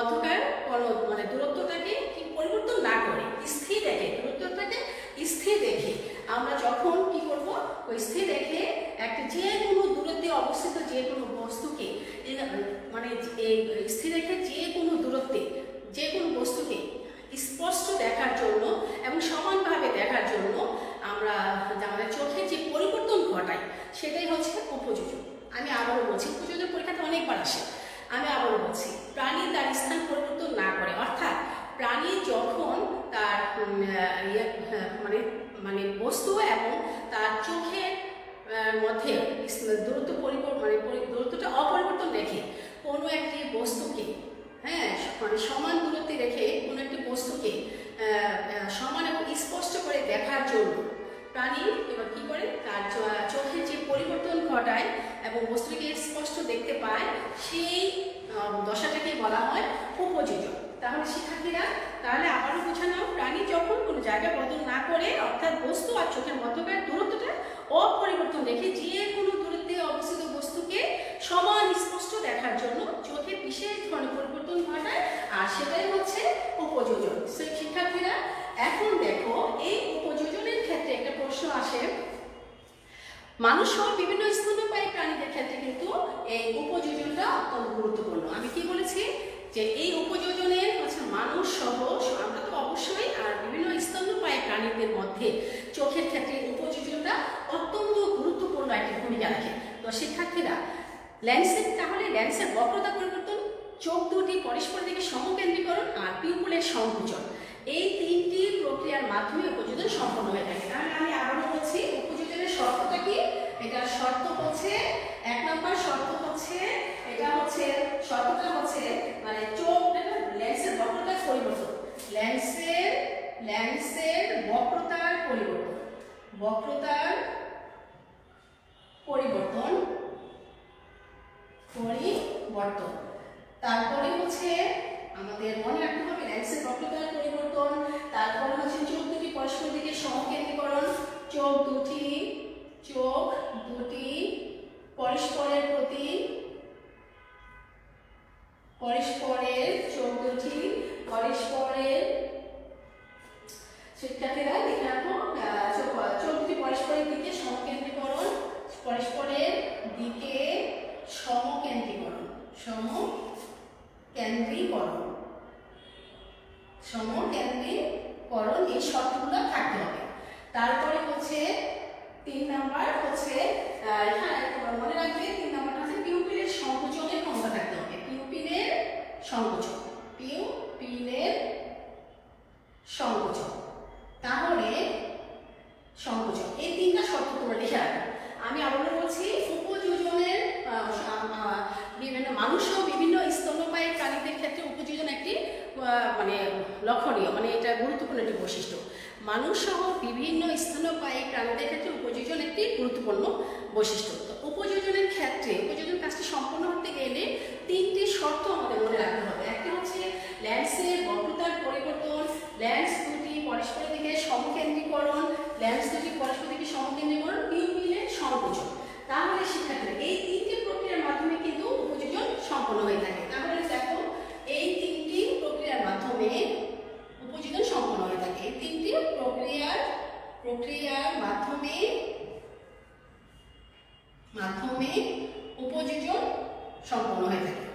মধ্যকার কোনো মানে দূরত্বটাকে কি পরিবর্তন না করে স্থির রেখে, দূরত্বটাকে স্থির রেখে আমরা যখন কি করব, ওই স্থির রেখে একটা যে কোনো দূরত্বে অবস্থিত যে কোনো বস্তুকে মানে স্থির রেখে যে কোনো দূরত্বে যে কোনো বস্তুকে স্পষ্ট দেখার জন্য এবং সমানভাবে দেখার জন্য আমরা আমাদের চোখের যে পরিবর্তন ঘটাই সেটাই হচ্ছে উপযোজন। আমি আবারও বলছি, উপযোজন পরীক্ষাতে অনেকবার আসে। আমি আবারও বলছি, প্রাণী তার স্থান পরিবর্তন না করে, অর্থাৎ প্রাণী যখন তার মানে মানে বস্তু এবং তার চোখের মধ্যে দূরত্ব দূরত্বটা অপরিবর্তন রেখে কোনো একটি বস্তুকে মানে সমান দূরত্বে রেখে কোনো একটি বস্তুকে সমান এবং স্পষ্ট করে দেখার জন্য প্রাণী এবার কী করে, তার চোখের যে পরিবর্তন ঘটায় এবং বস্তুটিকে স্পষ্ট দেখতে পায় সেই দশাটাকে বলা হয় উপযোজন। তাহলে শিক্ষার্থীরা তাহলে আবারও বুঝে নাও, প্রাণী যখন কোনো জায়গা বদল না করে অর্থাৎ বস্তু আর চোখের মধ্যকার দূরত্বটা অপরিবর্তন রেখে যে কোনো দূরত্বে অবস্থিত বস্তুকে সমান স্পষ্ট দেখার জন্য চোখে বিশেষ ধরনের পরিবর্তন ঘটায়, আর সেটাই হচ্ছে উপযোজন। শিক্ষার্থীরা এখন দেখো, এই উপযোজনের ক্ষেত্রে একটা প্রশ্ন আসে, মানুষ সহ বিভিন্ন স্তন্যপায়ী প্রাণীদের ক্ষেত্রে কিন্তু এই উপযোজনটা অত্যন্ত গুরুত্বপূর্ণ। আমি কি বলেছি যে এই উপযোজনের হচ্ছে মানুষ সহ আমরা তো অবশ্যই, আর বিভিন্ন স্তন্যপায়ী প্রাণীদের মধ্যে চোখের ক্ষেত্রে উপযোজনটা অত্যন্ত গুরুত্বপূর্ণ একটি ভূমিকা রাখে। তো শিক্ষার্থীরা তাহলে লেন্সের বক্রতা পরিবর্তন, চোখ দুটি পরস্পর দিকে সমকেন্দ্রীকরণ আর পিউপলের সংকুচন, এই তিনটি প্রক্রিয়ার মাধ্যমে উপযোজন সম্পন্ন হয়ে থাকে। তাহলে আমি আবারও বলছি, উপযোজনের শর্তটা কি? এটার শর্ত হচ্ছে, 1 নম্বর শর্ত হচ্ছে শর্তটা হচ্ছে মানে চোখ লেন্সের বক্রতার পরিবর্তন, লেন্সের বক্রতার পরিবর্তন। তারপরে হচ্ছে আমাদের মনে রাখতে হবে লেন্সের বক্রতার পরিবর্তন, তারপরে হচ্ছে চোখ দুটি পরস্পর দিকে সমকেন্দ্রীকরণ, চোখ দুটি পরস্পরের প্রতি শিক্ষার্থীরা দেখে রাখো, চোখ দুটি পরস্পরের দিকে সমকেন্দ্রীকরণ, পরস্পরের দিকে সমকেন্দ্রীকরণ, এই শর্তগুলো থাকতে হবে। তারপরে হচ্ছে 3 নাম্বার হচ্ছে মনে রাখবে, 3 নাম্বারটা হচ্ছে পিউপিলের সংকোচনের ক্ষমতা থাকতে হবে। পিউপিলের সংকোচন, তাহলে সংকোচন, এই 3টা শর্ত তোমরা লিখে রাখো। আমি আবারও বলছি, উপযোজনের বিভিন্ন মানুষ ও বিভিন্ন স্তন্যপায়ী প্রাণীদের ক্ষেত্রে উপযোজন একটি মানে লক্ষণীয়, মানে এটা গুরুত্বপূর্ণ একটি বৈশিষ্ট্য। মানুষ সহ বিভিন্ন স্তন্যপায়ী প্রাণীদের ক্ষেত্রে উপযোজন একটি গুরুত্বপূর্ণ বৈশিষ্ট্য। তো উপযোজনের ক্ষেত্রে উপযোজন কাজটি সম্পন্ন হতে গেলে 3টি শর্ত আমাদের মনে রাখতে হবে। একটা হচ্ছে লেন্সের বক্রতার পরিবর্তন, লেন্স দুটি পরস্পর দিকে সমকেন্দ্রীকরণ, পিউপিলের সংকোচন। তাহলে শিক্ষার্থীরা এই 3টি প্রক্রিয়ার মাধ্যমে কিন্তু উপযোজন সম্পন্ন হয়ে থাকে। তাহলে দেখো, এই 3টি প্রক্রিয়ার মাধ্যমে উপযোজন সম্পন্ন হয়ে থাকে। এই 3টি প্রক্রিয়ার মাধ্যমে উপযোজন সম্পন্ন হয়ে থাকে।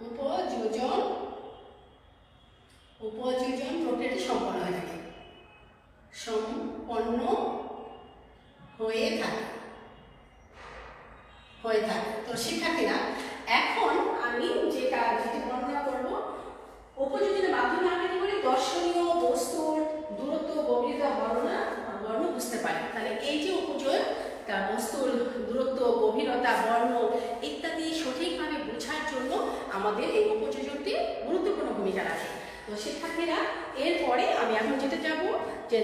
উপযোজন প্রক্রিয়াটি সম্পন্ন হয়ে থাকে। তো শিক্ষার্থীরা এখন আমি যেটি বর্ণনা করব, উপযোজনের মাধ্যমে আমরা কি করি, দর্শনীয় বস্তুর দূরত্ব, গভীরতা, বর্ণ বুঝতে পারি। তাহলে এই যে উপযোজন, তার বস্তুর দূরত্ব, গভীরতা, বর্ণ ইত্যাদি সঠিকভাবে বোঝার জন্য আমাদের এই উপযোজনটি গুরুত্বপূর্ণ ভূমিকা রাখে। তো শিক্ষার্থীরা এরপরে আমি এখন যেটা যাব, যে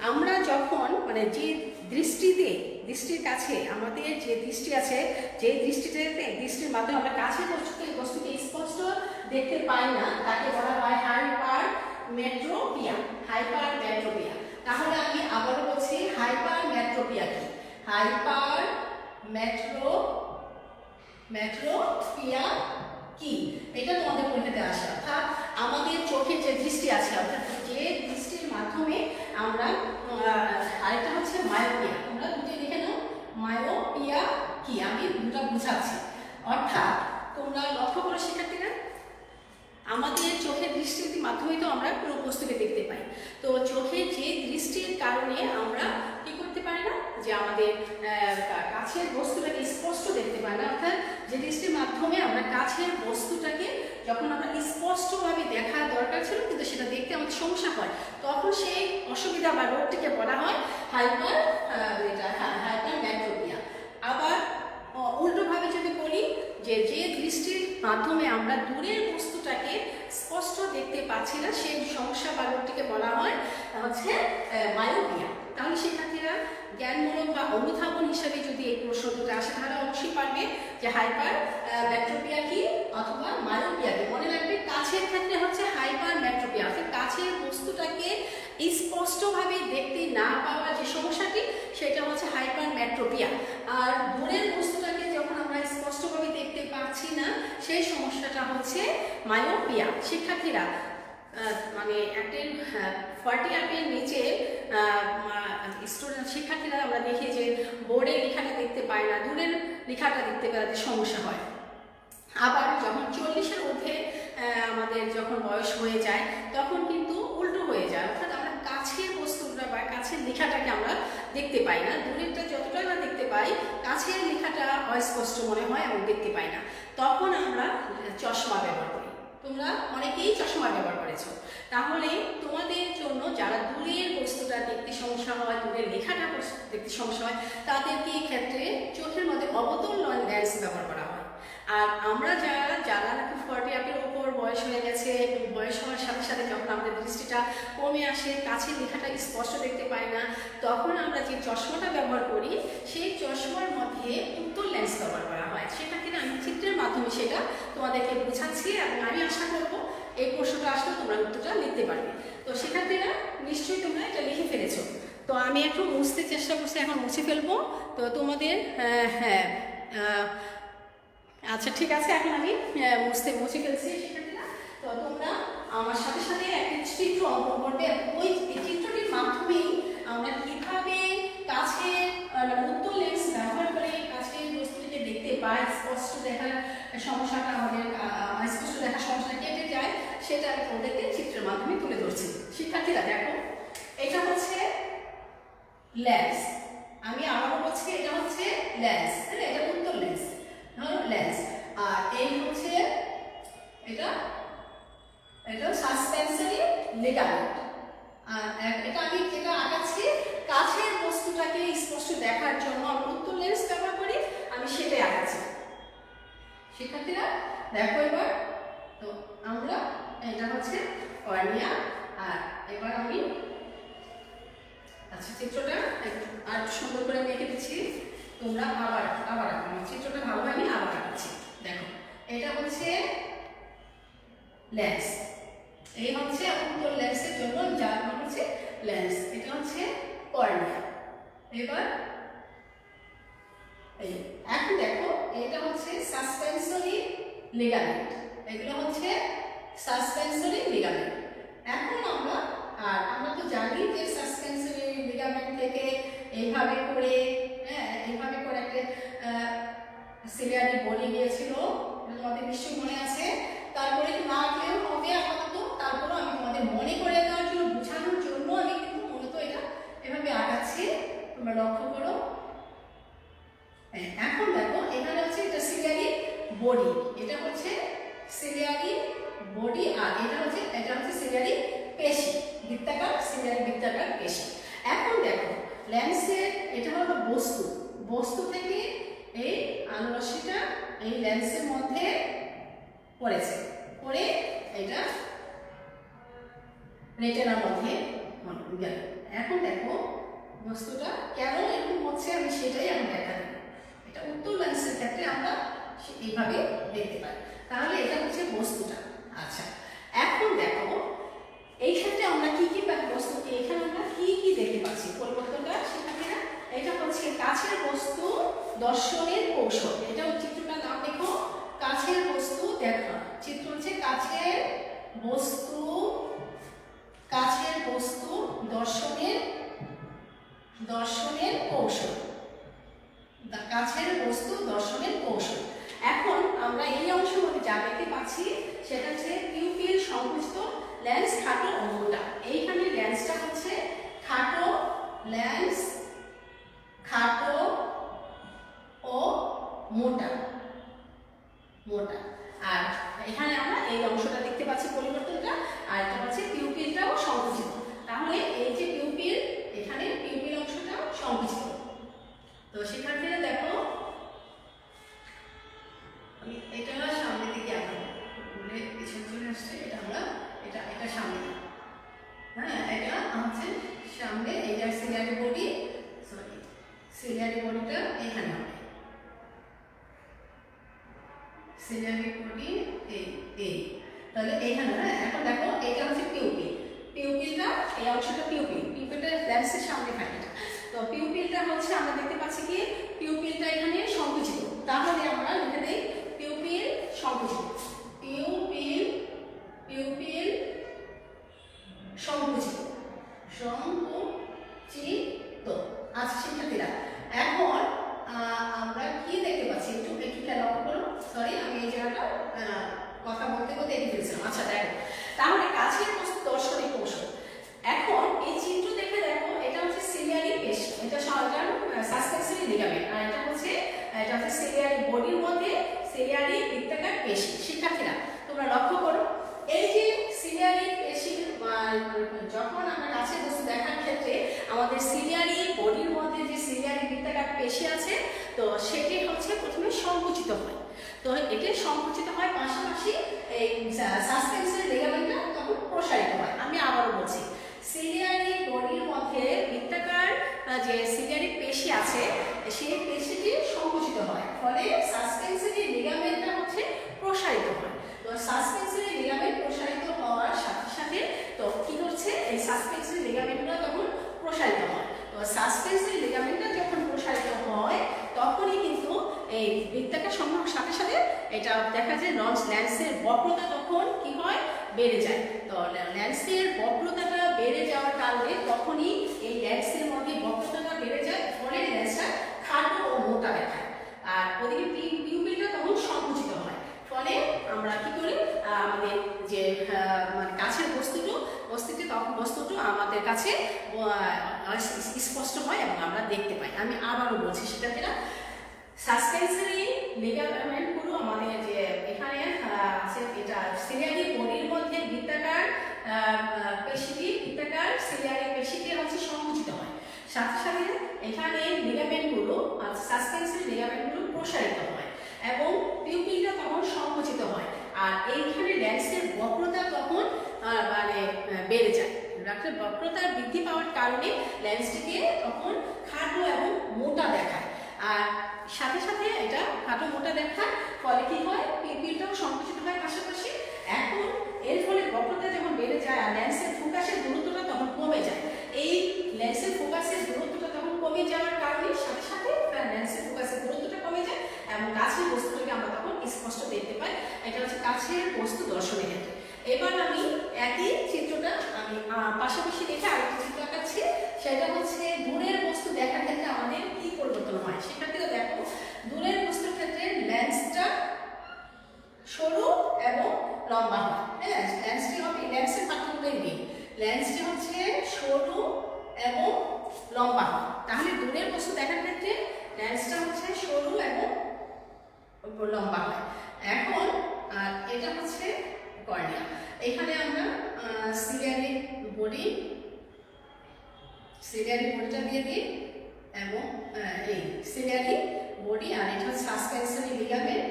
আমরা যখন মানে যে দৃষ্টির কাছে আমাদের যে দৃষ্টি আছে, যে দৃষ্টির মাধ্যমে আমরা কাছে বস্তুকে স্পষ্ট দেখতে পাই না, তাকে বলা হয় হাইপারমেট্রোপিয়া। তাহলে আমি আবারও বলছি, হাইপারমেট্রোপিয়া কি? হাইপারমেট্রোপিয়া কি, এটা তোমাদের পরীক্ষাতে আসে। অর্থাৎ আমাদের চোখের যে দৃষ্টি আছে, অর্থাৎ যে দৃষ্টির মাধ্যমে আমরা আরেকটা হচ্ছে মায়োপিয়া, তোমরা দুটো লিখে নাও। মায়োপিয়া কি, আমি দুটো বুঝাচ্ছি। অর্থাৎ তোমরা লক্ষ্য করো শিক্ষার্থীরা, আমাদের চোখের দৃষ্টির মাধ্যমে তো আমরা পুরো বস্তুকে দেখতে পাই। তো চোখের যে দৃষ্টির কারণে আমরা কি করতে পারি না, যে আমাদের কাছের বস্তুটাকে স্পষ্ট দেখতে পাই না। অর্থাৎ যে দৃষ্টির মাধ্যমে আমরা কাছের বস্তুটাকে যখন আমরা স্পষ্টভাবে দেখা দরকার ছিল কিন্তু সেটা দেখতে আমাদের সমস্যা হয়, তখন সেই অসুবিধা বা রোগটিকে বলা হয় হাইপারম্যাট্রোপিয়া। আবার উল্টোভাবে যদি বলি, যে যে দৃষ্টির মাধ্যমে আমরা দূরের বস্তুটাকে স্পষ্ট দেখতে পাচ্ছি না, সেই সমস্যা বা রোগটিকে বলা হয় হচ্ছে মায়োপিয়া। তাহলে শিক্ষার্থীরা জ্ঞানমূলক বা অনুধাবন হিসাবে যদি এই প্রশ্ন দুটো আসে তাহলে অবশ্যই পারবে যে হাইপারম্যাট্রোপিয়া কি অথবা মায়োপিয়া কি। মনে রাখবে কাছের ক্ষেত্রে হচ্ছে হাইপারম্যাট্রোপিয়া, অর্থাৎ কাছের বস্তুটাকে স্পষ্টভাবে দেখতে না পাওয়ার যে সমস্যাটি সেটা হচ্ছে হাইপারম্যাট্রোপিয়া। আর দূরের বস্তুটাকে যখন আমরা স্পষ্টভাবে দেখতে পাচ্ছি না সেই সমস্যাটা হচ্ছে মায়োপিয়া। শিক্ষার্থীরা মানে একটা 40 আপের নিচে স্টুডেন্ট শিক্ষার্থীরা আমরা দেখি যে বোর্ডের লেখাটা দেখতে পায় না, দূরের লেখাটা দেখতে পেতে সমস্যা হয়। আবার যখন 40-এর ঊর্ধ্বে আমাদের যখন বয়স হয়ে যায় তখন কিন্তু উল্টো হয়ে যায়, অর্থাৎ আমরা কাছের বস্তুটা বা কাছের লেখাটাকে আমরা দেখতে পাই না, দূরেরটা যতটা আমরা দেখতে পাই কাছের লেখাটা অস্পষ্ট মনে হয় এবং দেখতে পাই না, তখন আমরা চশমা ব্যবহার করি। তোমরা অনেকেই চশমা ব্যবহার করেছো, তাহলে তোমাদের জন্য যারা দূরের বস্তুটা দেখতে সমস্যা হয়, দূরের লেখাটা দেখতে সমস্যা হয়, তাদেরকে এই ক্ষেত্রে চোখের মধ্যে অবতল লেন্স ব্যবহার করা হয়। আর আমরা যারা নাকি 40 আপের ওপর বয়স হয়ে গেছে, বয়স হওয়ার সাথে সাথে যখন আমাদের দৃষ্টিটা কমে আসে, কাছের লেখাটা স্পষ্ট দেখতে পাই না, তখন আমরা যে চশমাটা ব্যবহার করি সেই চশমার মধ্যে উত্তল লেন্স ব্যবহার করা হয়। সেটা কিন্তু আমি চিত্রের মাধ্যমে সেটা তোমাদেরকে বোঝাচ্ছি এবং আমি আশা করব এই প্রশ্নটা আসলে তোমরা উত্তরটা লিখতে পারবে। তো শিক্ষার্থীরা নিশ্চয়ই তোমরা এটা লিখে ফেলেছো। তো আমি একটু মুছতে চেষ্টা করছি, এখন মুছে ফেলবো। তো তোমাদের আচ্ছা ঠিক আছে, এখন আমি মুছে ফেলছি শিক্ষার্থীরা। তো তোমরা আমার সাথে সাথে একটা চিত্র অঙ্কন করবে, ওই চিত্রটির মাধ্যমেই আমরা কিভাবে কাছের উত্তল লেন্স ব্যবহার করে কাছের বস্তুটিকে দেখতে পাই, স্পষ্ট দেখার সমস্যাটা আমাদের স্পষ্ট দেখার সমস্যাটা কেটে যায়, সেটা আমি তোমাদেরকে চিত্রের মাধ্যমে তুলে ধরছি। শিক্ষার্থীরা দেখো, এটা হচ্ছে লেন্স, আমি আবারও বলছি এটা হচ্ছে লেন্স, এটা উত্তল লেন্স, লেন্স। আর এই হচ্ছে এটা সাসপেন্সরি লিগামেন্ট। আর এটা আমি যেটা আঁকাচ্ছি কাছের বস্তুটাকে স্পষ্ট দেখার জন্য আমরা উত্তল লেন্স ব্যবহার করি, আমি সেটাই আঁকাচ্ছি। শিক্ষার্থীরা দেখো এবার, তো আমরা এটা হচ্ছে কর্নিয়া। আর এবার আমি আচ্ছা চিত্রটা আর সুন্দর করে আমি এঁকে দিচ্ছি, তোমরা আবার আঁকো, চিত্রটা ভালো হয়নি, আবার আঁকাচ্ছি। দেখো এটা হচ্ছে লেন্স, এই হচ্ছে উত্তল লেন্সের জন্য যার নাম হচ্ছে লেন্স, এটা হচ্ছে কর্নিয়া। এবার এখন দেখো এটা হচ্ছে সাসপেন্সরি লিগামেন্ট, এগুলো হচ্ছে সাসপেন্সরি লিগামেন্ট। এখন আমরা তো জানি যে সাসপেন্সরি লিগামেন্ট থেকে এইভাবে করে একটা সিলিয়ারি বডি গিয়েছিল, তোমাদের নিশ্চয়ই মনে আছে। তারপরে না গেলেও হবে আপাতত, তারপরেও আমি তোমাদের মনে করে দেওয়ার জন্য, বোঝানোর জন্য আমি কিন্তু মূলত এটা এভাবে আঁকাচ্ছি, তোমরা লক্ষ্য করো। এখন দেখো এখানে হচ্ছে এটা সিলিয়ারি বডি, এটা হচ্ছে সিলিয়ারি বডি, আর এটা হচ্ছে সিলিয়ারি পেশি, সিলিয়ারি বৃত্তাকার পেশি। এখন দেখো লেন্সের এটা হলো বস্তু থেকে এই আলোরশ্মিটা এই লেন্সের মধ্যে পড়েছে, পড়ে এটা রেটিনার মধ্যে গেল। এখন দেখো বস্তুটা কেন এরকম হচ্ছে আমি সেটাই আমি দেখা দেব। এটা উত্তল লেন্সের ক্ষেত্রে আমরা এইভাবে দেখতে পাই। তাহলে এটা হচ্ছে বস্তুটা। আচ্ছা এখন দেখো এই ক্ষেত্রে আমরা কি বস্তু, এখানে আমরা কি দেখতে পাচ্ছি পরিবর্তনটা শিক্ষার্থীরা। এটা হচ্ছে কাছের বস্তু দর্শনের কৌশল, এটা চিত্রটার নাম দেখো কাছের বস্তু দেখা, চিত্র হচ্ছে কাছের বস্তু দর্শনের কৌশল, কাছের বস্তু দর্শনের কৌশল। এখন আমরা এই অংশের মধ্যে যা দেখতে পাচ্ছি সেটা হচ্ছে পিউপিল সংকুচিত, লেন্স খাটো ও মোটা। এইখানে লেন্সটা হচ্ছে খাটো, লেন্স খাটো ও মোটা, আর এখানে আমরা এই অংশটা দেখতে পাচ্ছি পরিবর্তনটা, আর এটা হচ্ছে পিউপিলটাও সংকুচিত। তাহলে এই যে পিউপিল, এখানে পিউপিল অংশটাও সংকুচিত। তো শিক্ষার্থীরা দেখো, আমি এটা সামনে দিকে আঁকাবো, পিছনে চলে আসছে, এটা আমরা এটা সামনে, হ্যাঁ এটা হচ্ছে সামনে, এটা সিলিয়ারি বডি, সরি সিলিয়ারি বডিটা এখানে হবে, সিলিয়ারি বডি এই তাহলে এখানে। হ্যাঁ এখন দেখো এটা হচ্ছে পিউপিল, পিউপিলটা এই অংশটা পিউপিলটা লেন্সের সামনে থাকে। তো পিউপিলটা হচ্ছে আমরা দেখতে পাচ্ছি কি পিউপিলটা এখানে সংকুচিত। তাহলে আমরা লিখে দেই পিউপিল সংকুচিত, পিউপিল সংকুচিত। আচ্ছা শিক্ষার্থীরা, এখন আমরা কি দেখতে পাচ্ছি একটু খেয়াল করো, সরি আমি এই জায়গাটা কথা বলতে এগিয়ে ফেলছিলাম। আচ্ছা দেখো, তাহলে কাছের বস্তু দর্শনের কৌশল। এখন এই চিত্র দেখে দেখো, এটা হচ্ছে সিলিয়ারি পেশি, এটা সাসপেনসরি লিগামেন্ট, আর এটা হচ্ছে সিলিয়ারি বডির মধ্যে সিলিয়ারি বৃত্তাকার পেশি। শিক্ষার্থীরা তোমরা লক্ষ্য করো, এই যে সিলিয়ারি পেশি, যখন আমরা কাছের বস্তু দেখার ক্ষেত্রে আমাদের সিলিয়ারি বডির মধ্যে যে সিলিয়ারি বৃত্তাকার পেশি আছে, তো সেটি হচ্ছে প্রথমে সংকুচিত হয়। তো এটি সংকুচিত হয়, পাশাপাশি এই সাসপেনসরি লিগামেন্টটা তখন প্রসারিত হয়। আমি আবারও বলছি, সিলিয়ারি বডির মধ্যে বৃত্তাকার যে সিলিয়ারি পেশি আছে, সেই পেশিটি সংকুচিত হয়, ফলে সাসপেনসরি লিগামেন্টটা হচ্ছে প্রসারিত হয়। তো সাসপেনসরি লিগামেন্ট প্রসারিত হওয়ার সাথে সাথে তো কি হচ্ছে, এই সাসপেনসরি লিগামেন্টগুলো তখন প্রসারিত হয়। তো সাসপেনসরি লিগামেন্টটা যখন প্রসারিত হয়, তখনই কিন্তু এই বৃত্তাকার সমূহের সাথে সাথে এটা দেখা যায় লেন্সের বক্রতা তখন কি হয়, বেড়ে যায়। তো লেন্সের বক্রতাটা বেড়ে যাওয়ার কারণে তখনই এই লেন্সের মধ্যে বক্রতাটা বেড়ে যায়, ফলে লেন্সটা খাটো ও মোটা দেখায়। আর ওদিকে পিউপিলটা তখন সংকুচিত হয়, ফলে আমরা কি করি, আমাদের যে মানে কাছের বস্তুটি আমাদের কাছে স্পষ্ট হয় এবং আমরা দেখতে পাই। আমি আবারও বলছি শিক্ষার্থীরা, সাসপেনসরি লিগামেন্টগুলো আমাদের যে এখানে আছে, এটা সিলিয়ারি বডির মধ্যে বৃত্তাকার সিলিয়ারি পেশিটি হচ্ছে সংকুচিত হয়, সাথে সাথে এখানে লিগামেন্টগুলো সাসপেনসরি লিগামেন্টগুলো প্রসারিত হয় এবং পিউপিলটা তখন সংকুচিত হয়। আর এইখানে লেন্সের বক্রতা তখন মানে বেড়ে যায়। বক্রতা বৃদ্ধি পাওয়ার কারণে লেন্সটিকে তখন খাটো এবং মোটা দেখায়, আর সাথে সাথে এটা খাটো মোটা দেখার ফলে কি হয়, পিউপিলটাও সংকুচিত হয় পাশাপাশি। এখন এর ফলে বক্রতা যখন বেড়ে যায় আর লেন্সের ফোকাসের দূরত্বটা তখন কমে যায়। এই লেন্সের ফোকাসের দূরত্বটা তখন কমে যাওয়ার কারণে সাথে সাথে লেন্সের ফোকাসের দূরত্বটা কমে যায় এবং কাছের বস্তুটাকে আমরা তখন স্পষ্ট দেখতে পাই। এটা হচ্ছে কাছের বস্তু দর্শনের ক্ষেত্রে। এবার আমি একই চিত্রটা আমি পাশাপাশি রেখে আরেকটি চিত্র আঁকাচ্ছি, সেটা হচ্ছে দূরের বস্তু দেখার ক্ষেত্রে আমাদের কি পরিবর্তন হয়। সেক্ষেত্রে দেখো, দূরের বস্তুর ক্ষেত্রে লেন্সটা সরু এবং লম্বা হয়। হ্যাঁ, লেন্সের পার্থক্যটাই নেই, লেন্সটি হচ্ছে সরু এবং লম্বা হয়। তাহলে দূরের বস্তু দেখার ক্ষেত্রে লেন্সটা হচ্ছে সরু এবং লম্বা হয়। এখন এটা হচ্ছে কর্নিয়া। এখানে আমরা সিলিয়ারি বডিটা দিয়ে দিই এবং এই সিলিয়ারি বডি, আর এটা হচ্ছে সাসপেনসরি লিগামেন্ট,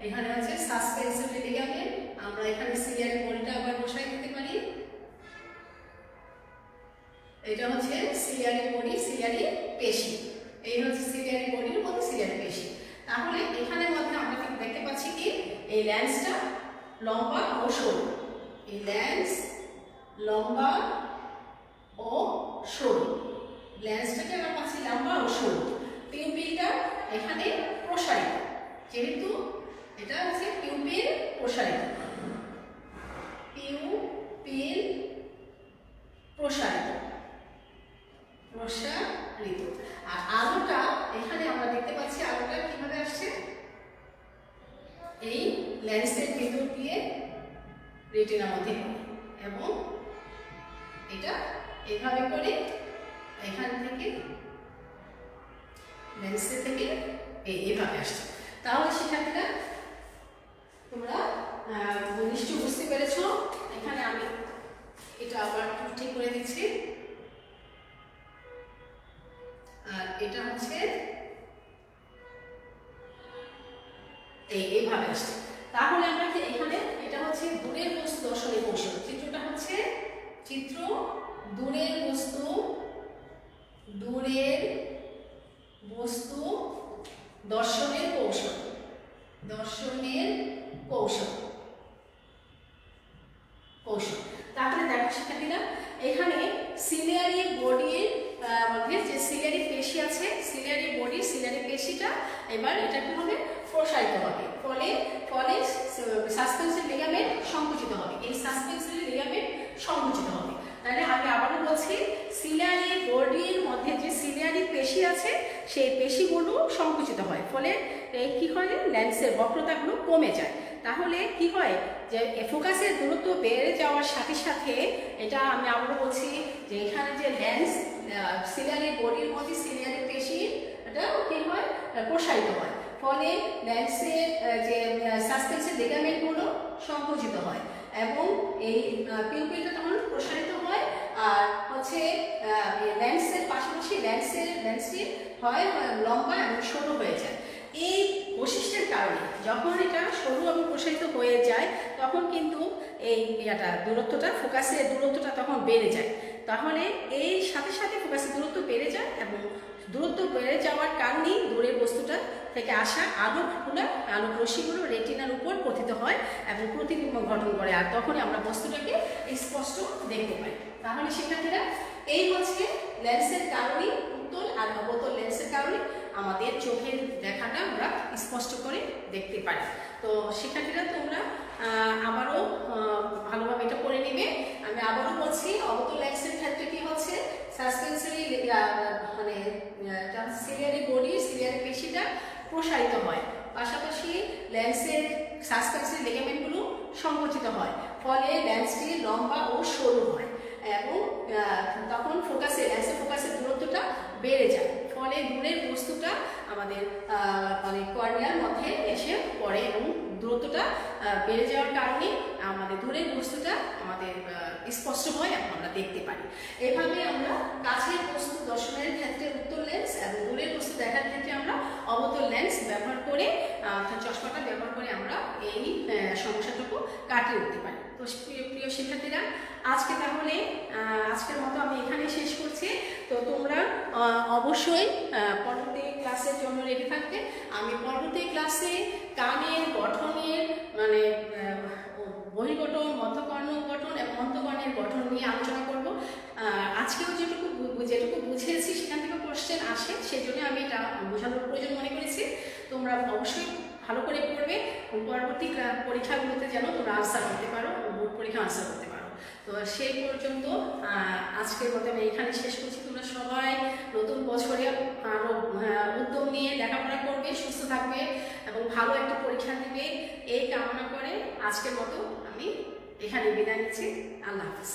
এখানে হচ্ছে সাসপেনসরি লিগামেন্ট। আমরা এখানে সিলিয়ারি বডিটা আবার বসাই দিতে পারি। এটা হচ্ছে সিলিয়ারি বডি, সিলিয়ারি পেশি, এই হচ্ছে সিলিয়ারি বডির মধ্যে সিলিয়ারি পেশি। তাহলে এখানের মধ্যে আমরা দেখতে পাচ্ছি কি, এই লেন্সটা লম্বা ও সরু, এই লেন্স লম্বা ও সরু, লেন্সটাকে আমরা পাচ্ছি লম্বা ও সরু। পিউপিলটা এখানে প্রসারিত, যেহেতু এটা হচ্ছে লেন্সের ভিতর দিয়ে রেটিনার মধ্যে পড়ে এবং এটা এভাবে করে এখান থেকে লেন্সের থেকে এইভাবে আসছে। তাহলে শিক্ষার্থীরা তোমরা নিশ্চয় বুঝতে পেরেছ। এখানে আমি এটা আবার ঠিক করে দিচ্ছি। আর এটা হচ্ছে এইভাবে আসছে। তাহলে আমরা এখানে এটা হচ্ছে দূরের বস্তু দর্শনের কৌশল। চিত্রটা হচ্ছে চিত্র দূরের বস্তু দর্শনের কৌশল তাহলে দেখো শিক্ষার্থীরা এখানে সিলিয়ারি বডির মধ্যে যে সিলিয়ারি পেশি আছে, সিলিয়ারি বডি সিলিয়ারি পেশিটা এবার এটা কি হবে প্রসারিত হবে, ফলে সাসপেন্সরি লিগামেন্ট সংকুচিত হবে। এই সাসপেন্সরি লিগামেন্ট সংকুচিত হবে। তাহলে আমি আবারও বলছি, সিলিয়ারি বডির মধ্যে যে সিলিয়ারি পেশি আছে সেই পেশিগুলো সংকুচিত হয়, ফলে কি হয় লেন্সের বক্রতাগুলো কমে যায়। তাহলে কি হয় যে ফোকাসের দূরত্ব বেড়ে যাওয়ার সাথে সাথে এটা আমি আবারও বলছি যে এখানে যে লেন্স সিলিয়ারি বডির মধ্যে সিলিয়ারি পেশি এটা কি হয় প্রসারিত হয়, ফলে লেন্সের যে সাসপেন্সরি লিগামেন্টগুলো সংকুচিত হয় এবং এই পিউপিলটা তখন প্রসারিত হয়। আর হচ্ছে লেন্সের পাশাপাশি লেন্সটি হয় লম্বা এবং সরু হয়ে যায়। এই বৈশিষ্ট্যের কারণে যখন এটা সরু এবং প্রসারিত হয়ে যায় তখন কিন্তু এই দূরত্বটা ফোকাসের দূরত্বটা তখন বেড়ে যায়। তাহলে এই সাথে সাথে ফোকাসের দূরত্ব বেড়ে যায় এবং দূরত্ব বেড়ে যাওয়ার কারণেই দূরের বস্তুটা থেকে আসা আলোক রশ্মিগুলো রেটিনার উপর পতিত হয় এবং প্রতিবিম্ব গঠন করে, আর তখনই আমরা বস্তুটাকে স্পষ্ট দেখতে পাই। তাহলে শিক্ষার্থীরা এই হচ্ছে লেন্সের কারণে, উত্তল আর অবতল লেন্সের কারণে আমাদের চোখের দেখাটা আমরা স্পষ্ট করে দেখতে পাই। তো শিক্ষার্থীরা তোমরা আবারও ভালোভাবে এটা করে নেবে। আমি আবারও বলছি, অবতল লেন্সের ক্ষেত্রে কি হচ্ছে সাসপেন্সরি মানে সিলিয়ারি বডি সিলিয়ারি পেশিটা প্রসারিত হয়, পাশাপাশি লেন্সের সাসপেন্সরি লিগামেন্টগুলো সংকুচিত হয়, ফলে লেন্সটি লম্বা ও সরু হয় এবং তখন লেন্সের ফোকাসের দূরত্বটা বেড়ে যায়, ফলে দূরের বস্তুটা আমাদের মানে কর্নিয়ার মধ্যে এসে পড়ে এবং দূরত্বটা বেড়ে যাওয়ার কারণে আমাদের দূরের বস্তুটা আমাদের স্পষ্ট হয় এবং আমরা দেখতে পারি। এভাবে আমরা কাছের বস্তু দর্শনের ক্ষেত্রে উত্তল লেন্স এবং দূরের বস্তু দেখার ক্ষেত্রে আমরা অবতল লেন্স ব্যবহার করে অর্থাৎ চশমাটা ব্যবহার করে আমরা এই সমস্যাটুকু কাটিয়ে উঠতে পারি। তো প্রিয় শিক্ষার্থীরা তাহলে আজকের মতো আমি এখানে শেষ করছি। তো তোমরা অবশ্যই পরবর্তী ক্লাসের জন্য রেডি থাকবে। আমি পরবর্তী ক্লাসে কানের গঠনের মানে বহির্গঠন, মধ্যকর্ণ গঠন এবং অন্তকর্ণের গঠন নিয়ে আলোচনা করব। আজকেও যেটুকু বুঝিয়েছি সেখান থেকে কোশ্চেন আসে, সেই জন্য আমি এটা বোঝানোর প্রয়োজন মনে করেছি। তোমরা অবশ্যই ভালো করে পড়বে, পরবর্তী পরীক্ষাগুলোতে যেন তোমরা আনসার করতে পারো, বোর্ড পরীক্ষা আনসার করতে পারো। তো সেই পর্যন্ত আজকের মতো আমি এখানে শেষ করছি। তোমরা সবাই নতুন বছরে আরও উদ্যম নিয়ে লেখাপড়া করবে, সুস্থ থাকবে এবং ভালো একটা পরীক্ষা দিবে, এই কামনা করে আজকের মতো আমি এখানে বিদায় নিচ্ছি। আল্লাহ হাফিজ।